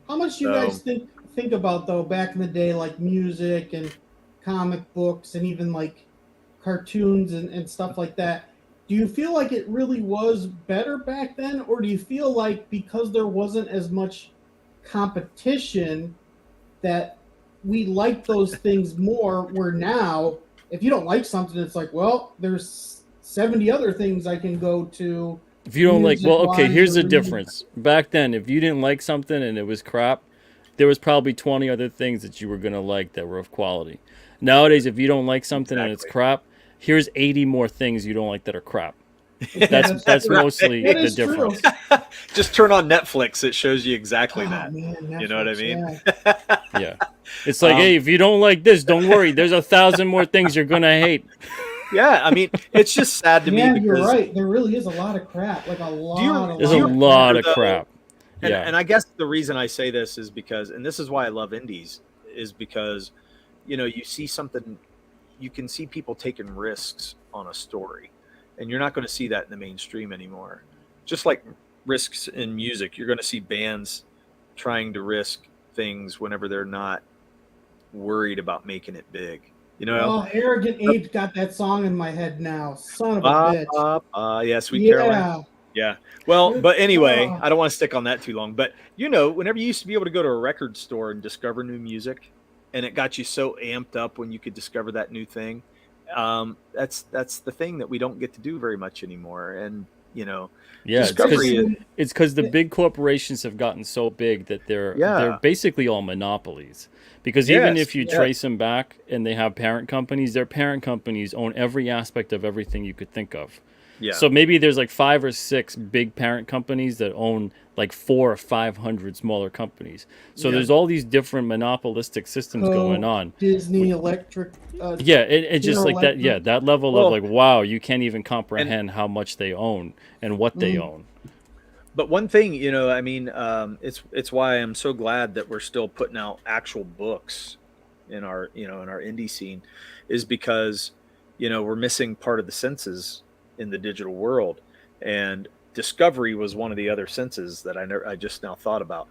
How much do you guys think about, though, back in the day, like music and comic books and even like cartoons and stuff like that? do you feel like it really was better back then, or do you feel like because there wasn't as much competition that we like those things more, where now if you don't like something, it's like, well, there's 70 other things I can go to. If you don't like, well, okay, music-wise here's or the difference. Back then, if you didn't like something and it was crap, there was probably 20 other things that you were going to like that were of quality. Nowadays, if you don't like something and it's crap, here's 80 more things you don't like that are crap. That's right. mostly That the is true. difference. Just turn on Netflix; it shows you exactly Oh, that. man, You know what I Netflix, mean? yeah. Yeah. It's like, hey, if you don't like this, don't worry. There's 1,000 more things you're going to hate. Yeah, I mean, it's just sad to Yeah, me you're because right. There really is a lot of crap. Like a lot. There's a lot of crap. Yeah. And I guess the reason I say this is because, and this is why I love indies, is because, you know, you see something, you can see people taking risks on a story, and you're not going to see that in the mainstream anymore. Just like risks in music, you're going to see bands trying to risk things whenever they're not worried about making it big. You know? Oh, Arrogant Ape got that song in my head now. Son of a bitch. Yeah, Sweet Caroline. Yeah. Well, but anyway, I don't want to stick on that too long. But you know, whenever you used to be able to go to a record store and discover new music, and it got you so amped up when you could discover that new thing, that's the thing that we don't get to do very much anymore. And you know, yeah, discovery it's because the big corporations have gotten so big that they're basically all monopolies. Because even if you trace them back and they have parent companies, their parent companies own every aspect of everything you could think of. Yeah. So maybe there's like 5 or 6 big parent companies that own like 400 or 500 smaller companies. So there's all these different monopolistic systems going on. Disney Electric. It's just like that. Yeah, that level of like, wow, you can't even comprehend how much they own and what they own. But one thing, you know, I mean, it's why I'm so glad that we're still putting out actual books in our indie scene, is because, you know, we're missing part of the senses in the digital world, and discovery was one of the other senses that I just now thought about.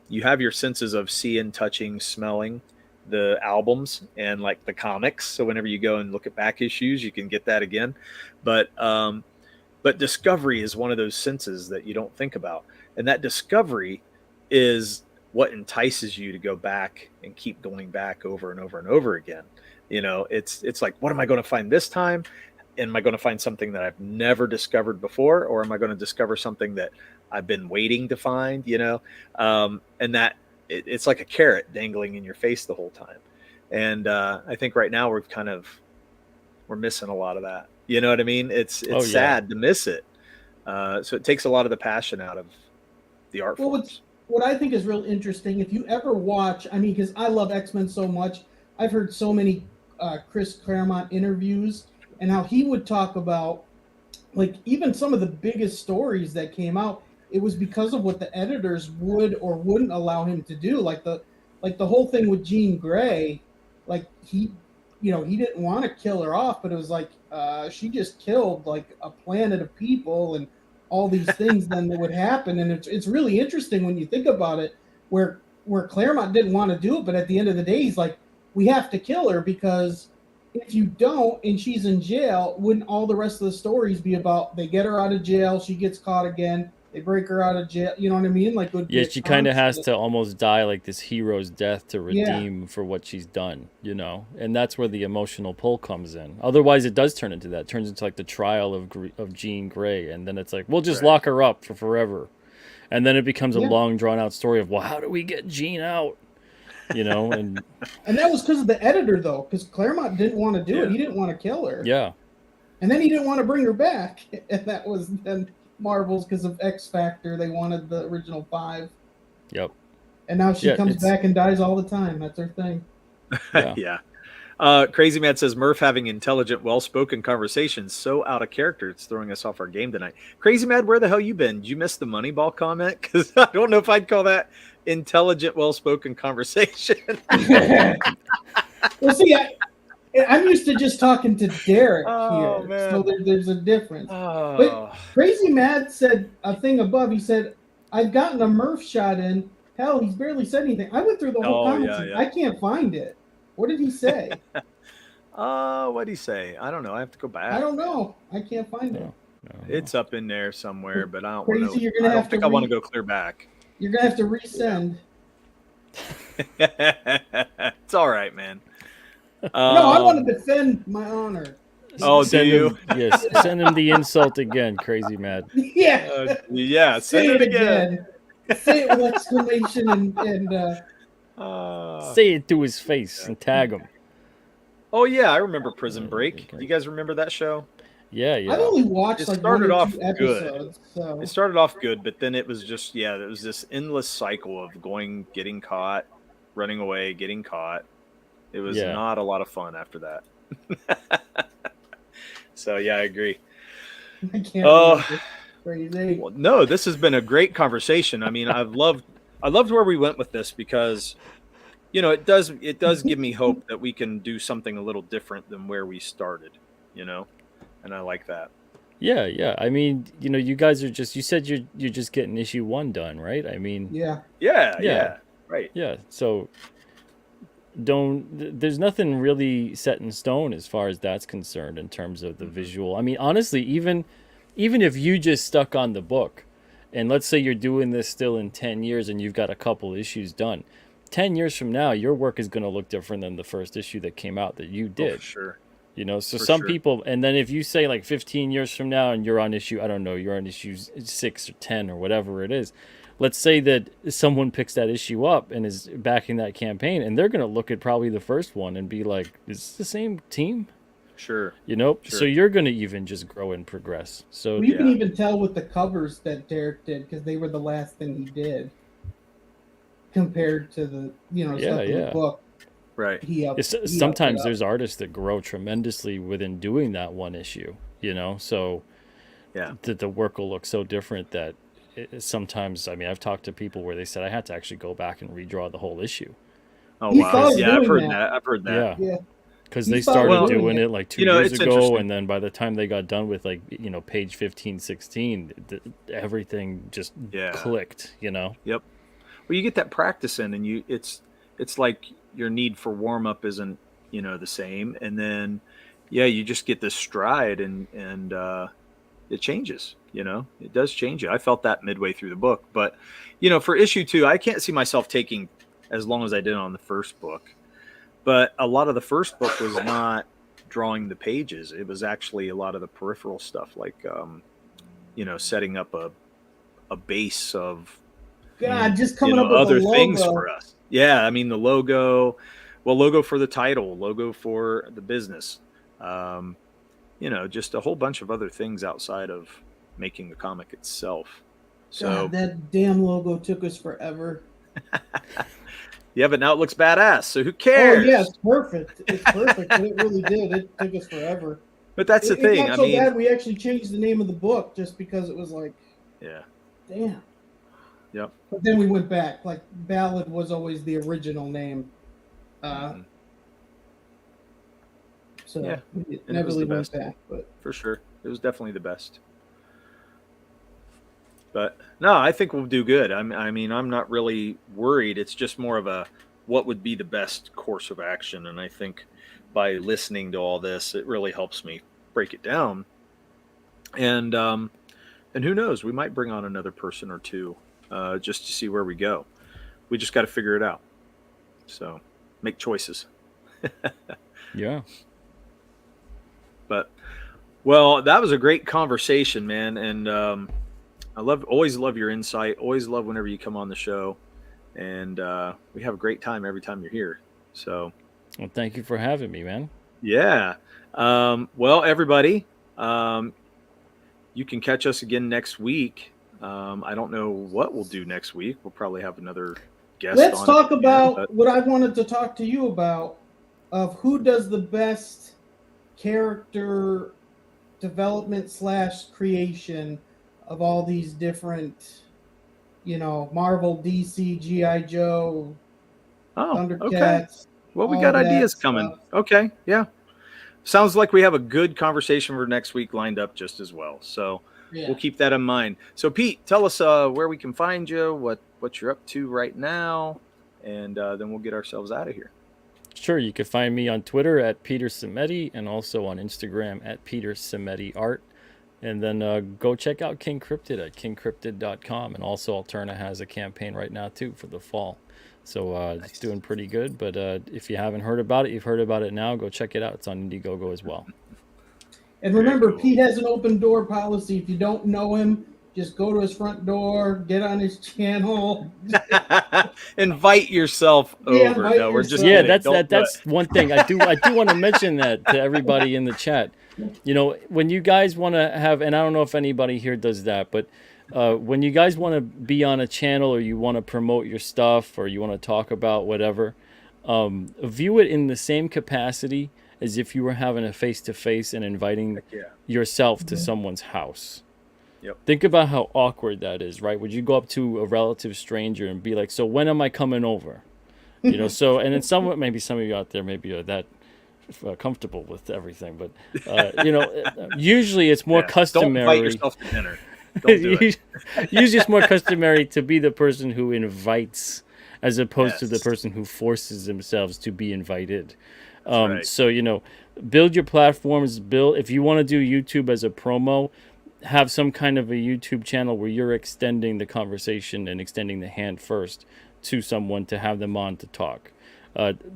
You have your senses of seeing, touching, smelling the albums and like the comics. So whenever you go and look at back issues, you can get that again. But discovery is one of those senses that you don't think about. And that discovery is what entices you to go back and keep going back over and over and over again. You know, it's like, what am I going to find this time? Am I going to find something that I've never discovered before? Or am I going to discover something that I've been waiting to find, you know? And that it's like a carrot dangling in your face the whole time. And I think right now we're missing a lot of that. You know what I mean? It's sad to miss it. So it takes a lot of the passion out of the art forms. What I think is real interesting, if you ever watch, I mean, because I love X-Men so much, I've heard so many Chris Claremont interviews, and how he would talk about, like, even some of the biggest stories that came out, it was because of what the editors would or wouldn't allow him to do. Like the whole thing with Jean Grey, like he didn't want to kill her off, but it was like she just killed like a planet of people and all these things then that would happen. And it's really interesting when you think about it, where Claremont didn't want to do it, but at the end of the day, he's like, we have to kill her, because if you don't and she's in jail, wouldn't all the rest of the stories be about they get her out of jail, she gets caught again, they break her out of jail, you know what I mean? Like, she kind of has to almost die like this hero's death to redeem for what she's done, you know? And that's where the emotional pull comes in. Otherwise, it does turn into that. It turns into like the trial of Jean Grey, and then it's like, we'll just lock her up for forever. And then it becomes a long, drawn-out story of, well, how do we get Jean out? You know, and that was because of the editor, though, because Claremont didn't want to do it. He didn't want to kill her. Yeah. And then he didn't want to bring her back. And that was then Marvel's, because of X Factor. They wanted the original 5. Yep. And now she comes back and dies all the time. That's her thing. Yeah. Crazy Matt says, Murph having intelligent, well-spoken conversations, so out of character, it's throwing us off our game tonight. Crazy Matt, where the hell you been? Did you miss the Moneyball comment? Because I don't know if I'd call that intelligent, well-spoken conversation. Well, see, I'm used to just talking to Derek here, man. so there's a difference. But Crazy Matt said a thing above. He said, I've gotten a Murph shot in. Hell, he's barely said anything. I went through the whole comment. I can't find it. What did he say? What do you say? I don't know. I have to go back. I don't know. I can't find it. No. It's up in there somewhere, but I don't Crazy, want to. you're gonna I don't have think to I want to go clear back. You're gonna have to resend. It's all right, man. No, I want to defend my honor. Oh, Send do you? him, yes, send him the insult again, Crazy Mad. Yeah. Yeah, Say send it it again. Say it with exclamation and Say it to his face and tag him. Oh yeah, I remember Prison Break. You guys remember that show? Yeah, yeah. I've only watched It like started 1 or off 2 good. episodes. So It started off good, but then it was just it was this endless cycle of getting caught, running away, getting caught. It was Yeah. not a lot of fun after that. So yeah, I agree. I can't remember. Crazy. Well, no, this has been a great conversation. I mean, I loved where we went with this because, it does give me hope that we can do something a little different than where we started, and I like that. Yeah, yeah. I mean, you guys are just. You said you're just getting issue 1 done, right? I mean. Yeah. Yeah. Right. Yeah. So. There's nothing really set in stone as far as that's concerned in terms of the visual. I mean, honestly, even if you just stuck on the book, and let's say you're doing this still in 10 years and you've got a couple issues done, 10 years from now, your work is going to look different than the first issue that came out that you did. Oh, for sure. So For some sure. people, and then if you say like 15 years from now and you're on issue, I don't know, you're on issue 6 or 10 or whatever it is. Let's say that someone picks that issue up and is backing that campaign, and they're going to look at probably the first one and be like, is this the same team? Sure. Sure. So you're going to even just grow and progress. So Well, you can even tell with the covers that Derek did because they were the last thing he did compared to the stuff in the book. Right. Sometimes there's artists that grow tremendously within doing that one issue, so the work will look so different that sometimes, I mean, I've talked to people where they said I had to actually go back and redraw the whole issue. Oh, wow. Yeah, I've heard that. Yeah. Because they started doing it like 2 years ago, and then by the time they got done with page 15, 16, everything just clicked, Yep. Well, you get that practice in, and it's like your need for warm up isn't, the same. And then, you just get this stride and it changes, it does change it. I felt that midway through the book, but, for issue 2, I can't see myself taking as long as I did on the first book, but a lot of the first book was not drawing the pages. It was actually a lot of the peripheral stuff, like, setting up a base of, just coming up with other a logo. things for us. Yeah. I mean, the logo for the title, logo for the business, just a whole bunch of other things outside of making the comic itself. So God, that damn logo took us forever. Yeah, but now it looks badass. So who cares? Oh yeah, it's perfect. It's perfect. But it really did. It took us forever. But that's the thing. It got so bad we actually changed the name of the book just because it was like, damn. Yep. But then we went back. Like Ballad was always the original name. So it never really went back. But for sure, it was definitely the best. But no, I think we'll do good. I mean, I'm not really worried. It's just more of a what would be the best course of action. And I think by listening to all this, it really helps me break it down. And who knows, we might bring on another person or two just to see where we go. We just got to figure it out. So make choices. Yeah. But, well, that was a great conversation, man. And, always love your insight. Always love whenever you come on the show, and we have a great time every time you're here. So, well, thank you for having me, man. Yeah. Well, everybody, you can catch us again next week. I don't know what we'll do next week. We'll probably have another guest. Let's talk about what I wanted to talk to you about of who does the best character development / creation of all these different, Marvel, DC, G.I. Joe, Thundercats. Okay. Well, we got ideas coming. Okay, yeah. Sounds like we have a good conversation for next week lined up just as well. So we'll keep that in mind. So, Pete, tell us where we can find you, what you're up to right now, and then we'll get ourselves out of here. Sure, you can find me on Twitter at Peter Simeti and also on Instagram at Peter Simeti Art. And then go check out King Cryptid at kingcryptid.com. And also Alterna has a campaign right now too for the fall. So Nice. it's doing pretty good. But if you haven't heard about it, you've heard about it now. Go check it out. It's on Indiegogo as well. And remember, Very cool. Pete has an open door policy. If you don't know him, just go to his front door, get on his channel. Invite yourself Yeah, over. invite No, we're just yourself. Yeah, kidding. that's one thing. I do want to mention that to everybody in the chat. You know, when you guys want to have, and I don't know if anybody here does that, but when you guys want to be on a channel or you want to promote your stuff or you want to talk about whatever, view it in the same capacity as if you were having a face-to-face and inviting yourself to someone's house. Yep. Think about how awkward that is, right? Would you go up to a relative stranger and be like, "So when am I coming over?" You know, so, and then maybe some of you out there maybe are that comfortable with everything, but you know, usually it's more customary. Don't invite yourself to dinner. Don't do it. Usually it's more customary to be the person who invites as opposed to the Yes. person who forces themselves to be invited. Right. So, you know, build your platforms, if you want to do YouTube as a promo, have some kind of a YouTube channel where you're extending the conversation and extending the hand first to someone to have them on to talk.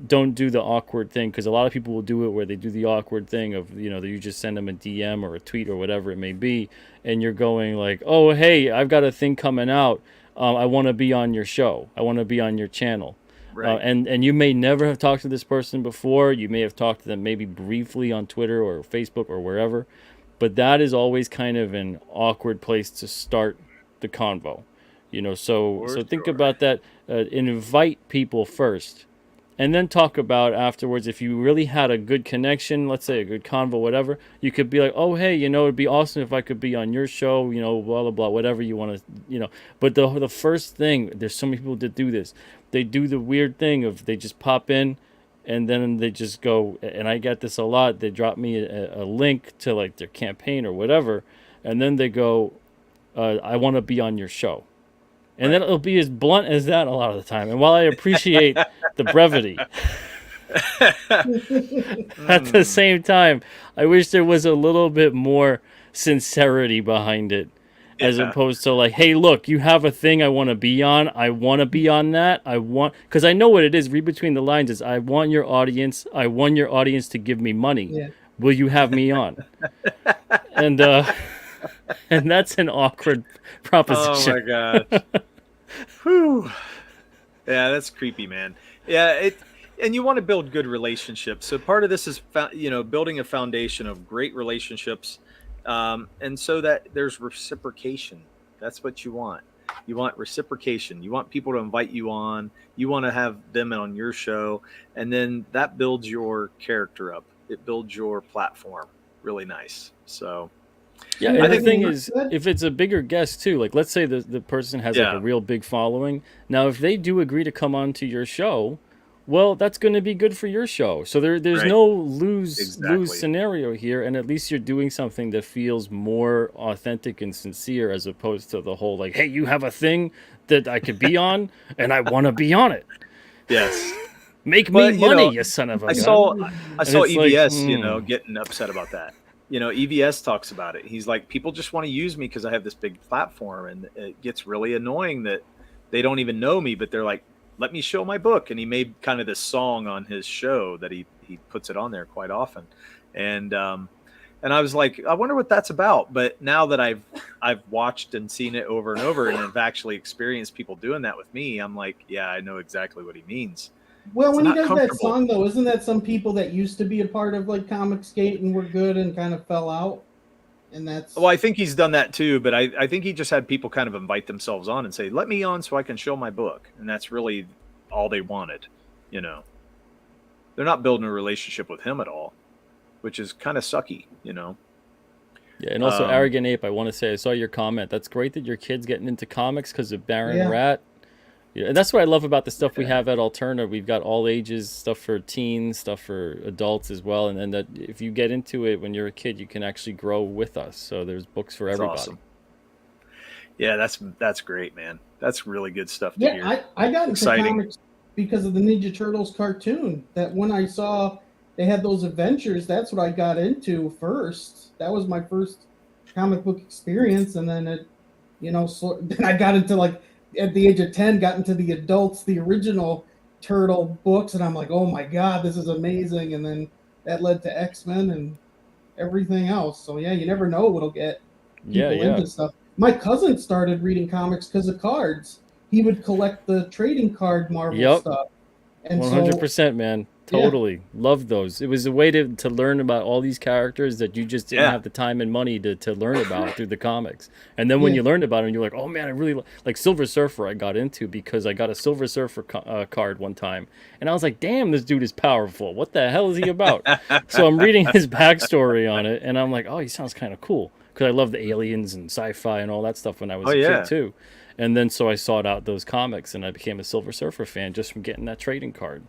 Don't do the awkward thing, because a lot of people will do it where they do the awkward thing of, you know, you just send them a DM or a tweet or whatever it may be, and you're going like, "Oh, hey, I've got a thing coming out. I want to be on your show. I want to be on your channel." Right. And you may never have talked to this person before. You may have talked to them maybe briefly on Twitter or Facebook or wherever. But that is always kind of an awkward place to start the convo. You know, so think about that. Invite people first. And then talk about afterwards, if you really had a good connection, let's say a good convo, whatever, you could be like, "Oh, hey, you know, it'd be awesome if I could be on your show, you know, blah, blah, blah," whatever you want to, you know. But the first thing, there's so many people that do this. They do the weird thing of they just pop in and then they just go, and I get this a lot, they drop me a link to like their campaign or whatever, and then they go, "I want to be on your show." And then it'll be as blunt as that a lot of the time. And while I appreciate the brevity, at the same time, I wish there was a little bit more sincerity behind it, as opposed to like, "Hey, look, you have a thing I want to be on. I want to be on that. Because I know what it is. Read between the lines is, I want your audience to give me money. Yeah. Will you have me on?" And and that's an awkward proposition. Oh my gosh. Whew. Yeah, that's creepy, man. Yeah, and you want to build good relationships. So part of this is building a foundation of great relationships, and so that there's reciprocation. That's what you want. You want reciprocation. You want people to invite you on. You want to have them on your show, and then that builds your character up. It builds your platform really nice. So. Yeah, and the thing is, if it's a bigger guest too, like let's say the person has like a real big following. Now, if they do agree to come on to your show, well, that's going to be good for your show. So there's no lose scenario here, and at least you're doing something that feels more authentic and sincere, as opposed to the whole like, "Hey, you have a thing that I could be on, and I want to be on it." Yes. Make me money, you son of a gun. I saw EVS, getting upset about that. You know, EVS talks about it. He's like, people just want to use me because I have this big platform, and it gets really annoying that they don't even know me, but they're like, "Let me show my book." And he made kind of this song on his show that he puts it on there quite often, and I was like, I wonder what that's about. But now that I've watched and seen it over and over, and I've actually experienced people doing that with me, I'm like, yeah, I know exactly what he means. Well, when he does that song, though, isn't that some people that used to be a part of like Comicsgate and were good and kind of fell out? And that's well, I think he's done that too, but I think he just had people kind of invite themselves on and say, "Let me on so I can show my book," and that's really all they wanted. You know, they're not building a relationship with him at all, which is kind of sucky. You know. Yeah, and also Arrogant Ape, I want to say, I saw your comment. That's great that your kid's getting into comics because of Baron Rat. Yeah, and that's what I love about the stuff we have at Alterna. We've got all ages, stuff for teens, stuff for adults as well. And then that if you get into it when you're a kid, you can actually grow with us. So there's books for everybody. Awesome. Yeah, that's great, man. That's really good stuff to hear. I got into comics because of the Ninja Turtles cartoon. That when I saw they had those adventures, that's what I got into first. That was my first comic book experience, and then then I got into like at the age of 10, got into the adults, the original Turtle books, and I'm like, oh my god, this is amazing. And then that led to X-Men and everything else. So yeah, you never know what'll get Yeah, people yeah. into stuff. My cousin started reading comics because of cards. He would collect the trading card Marvel Yep. stuff. And so 100%, man. Totally. Loved those. It was a way to learn about all these characters that you just didn't Yeah. have the time and money to learn about through the comics. And then when Yeah. you learned about them, you're like, oh man, I really like Silver Surfer. I got into because I got a Silver Surfer card one time. And I was like, damn, this dude is powerful. What the hell is he about? So I'm reading his backstory on it, and I'm like, oh, he sounds kind of cool. Because I love the aliens and sci-fi and all that stuff when I was a kid too. And then so I sought out those comics, and I became a Silver Surfer fan just from getting that trading card.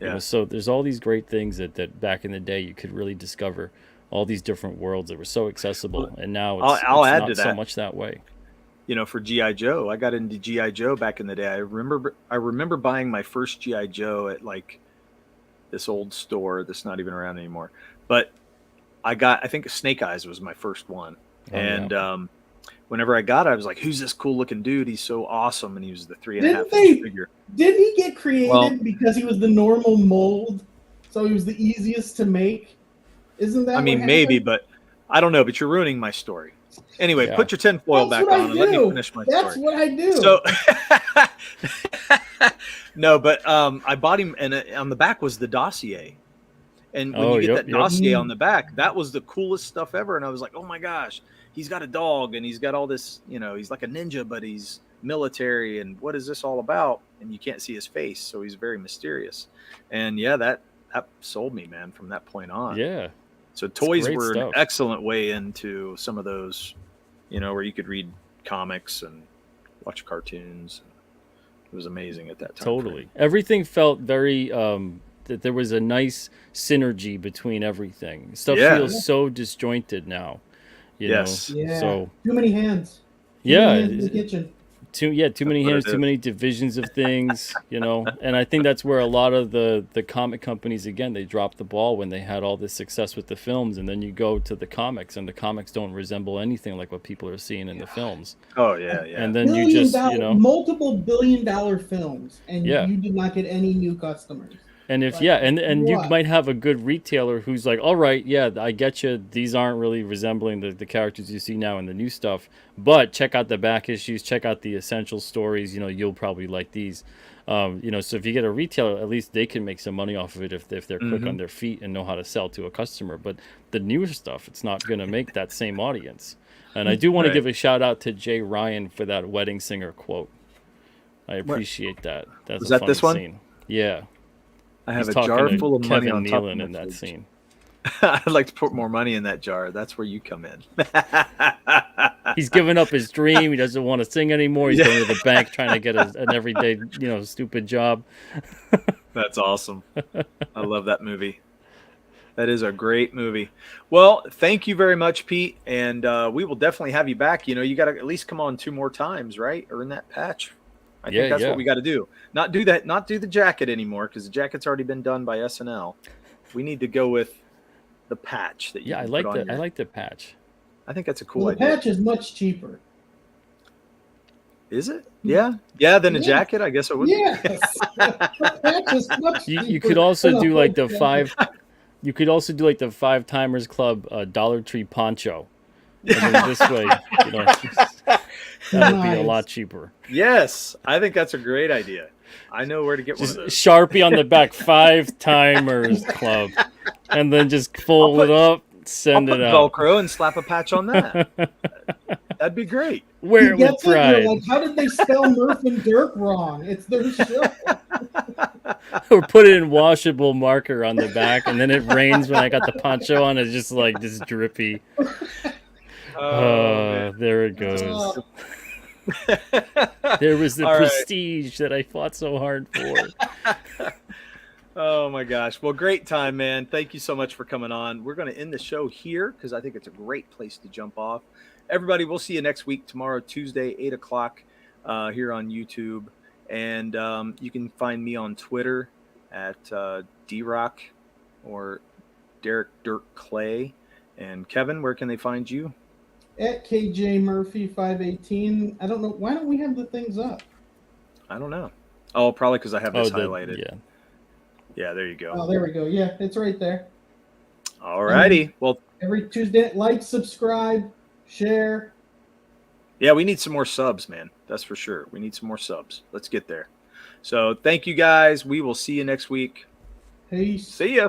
Yeah. So there's all these great things that back in the day you could really discover, all these different worlds that were so accessible, and now it's add not to so that. much that way. For G.I. Joe, I got into G.I. Joe back in the day. I remember buying my first G.I. Joe at like this old store that's not even around anymore. But I think Snake Eyes was my first one. Whenever I got it, I was like, who's this cool looking dude? He's so awesome. And he was the 3.5-inch figure. Did he get created because he was the normal mold? So he was the easiest to make? Isn't that maybe, but I don't know. But you're ruining my story. Anyway, put your tinfoil back on and let me finish my story. That's what I do. So, no, but I bought him, and on the back was the dossier. And when you get that dossier on the back, that was the coolest stuff ever. And I was like, oh my gosh, he's got a dog and he's got all this, he's like a ninja, but he's military. And what is this all about? And you can't see his face. So he's very mysterious. And yeah, that sold me, man, from that point on. Yeah. So toys were an excellent way into some of those, where you could read comics and watch cartoons. It was amazing at that time. Totally. Everything felt very, that there was a nice synergy between everything. Stuff feels so disjointed now. You know? Yeah. So too many hands. Too many hands in the kitchen. Too many hands, too many divisions of things, and I think that's where a lot of the comic companies, again, they dropped the ball when they had all this success with the films, and then you go to the comics, and the comics don't resemble anything like what people are seeing in the films. Oh yeah. And then you just multiple billion-dollar films, and you did not get any new customers. And if and you might have a good retailer who's like, all right, yeah, I get you. These aren't really resembling the characters you see now in the new stuff, but check out the back issues, check out the essential stories. You'll probably like these. So if you get a retailer, at least they can make some money off of it if they're quick on their feet and know how to sell to a customer. But the newer stuff, it's not going to make that same audience. And I do want to give a shout out to Jay Ryan for that Wedding Singer quote. I appreciate that. That's a funny this one? scene. Yeah. I have a jar full of money on top of in that scene. I'd like to put more money in that jar. That's where you come in. He's given up his dream. He doesn't want to sing anymore. He's going to the bank trying to get an everyday, stupid job. That's awesome. I love that movie. That is a great movie. Well, thank you very much, Pete. And we will definitely have you back. You got to at least come on 2 more times, right? Earn that patch. I think that's what we got to do. Not do the jacket anymore, because the jacket's already been done by SNL. We need to go with the patch that you I like that. I like the patch. I think that's a cool idea. The patch is much cheaper. Is it? Yeah. Yeah, than a jacket, I guess it would be. Yes. The patch is much cheaper. You could also do like the 5 you could also do like the 5 Timers Club Dollar Tree poncho. And then this way, that would be a lot cheaper. Yes, I think that's a great idea. I know where to get one of those. Sharpie on the back, 5 Timers Club, and then just fold it up, send it out. Velcro and slap a patch on that. That'd be great. Wear it with pride. Like, how did they spell Murph and Dirk wrong? It's their show. Or put it in washable marker on the back, and then it rains when I got the poncho on. It's just like this drippy. There it goes. There was the prestige that I fought so hard for. Oh my gosh. Well, great time, man. Thank you so much for coming on. We're going to end the show here because I think it's a great place to jump off. Everybody, we'll see you next week, tomorrow, Tuesday, 8 o'clock here on YouTube. And you can find me on Twitter at drock or Derek Dirk Clay. And Kevin, where can they find you? At KJ Murphy 518. I don't know. Why don't we have the things up? I don't know. Oh, probably because I have this highlighted. Yeah. Yeah, there you go. Oh, there we go. Yeah, it's right there. All righty. Well, every Tuesday, like, subscribe, share. Yeah, we need some more subs, man. That's for sure. We need some more subs. Let's get there. So thank you guys. We will see you next week. Peace. See ya.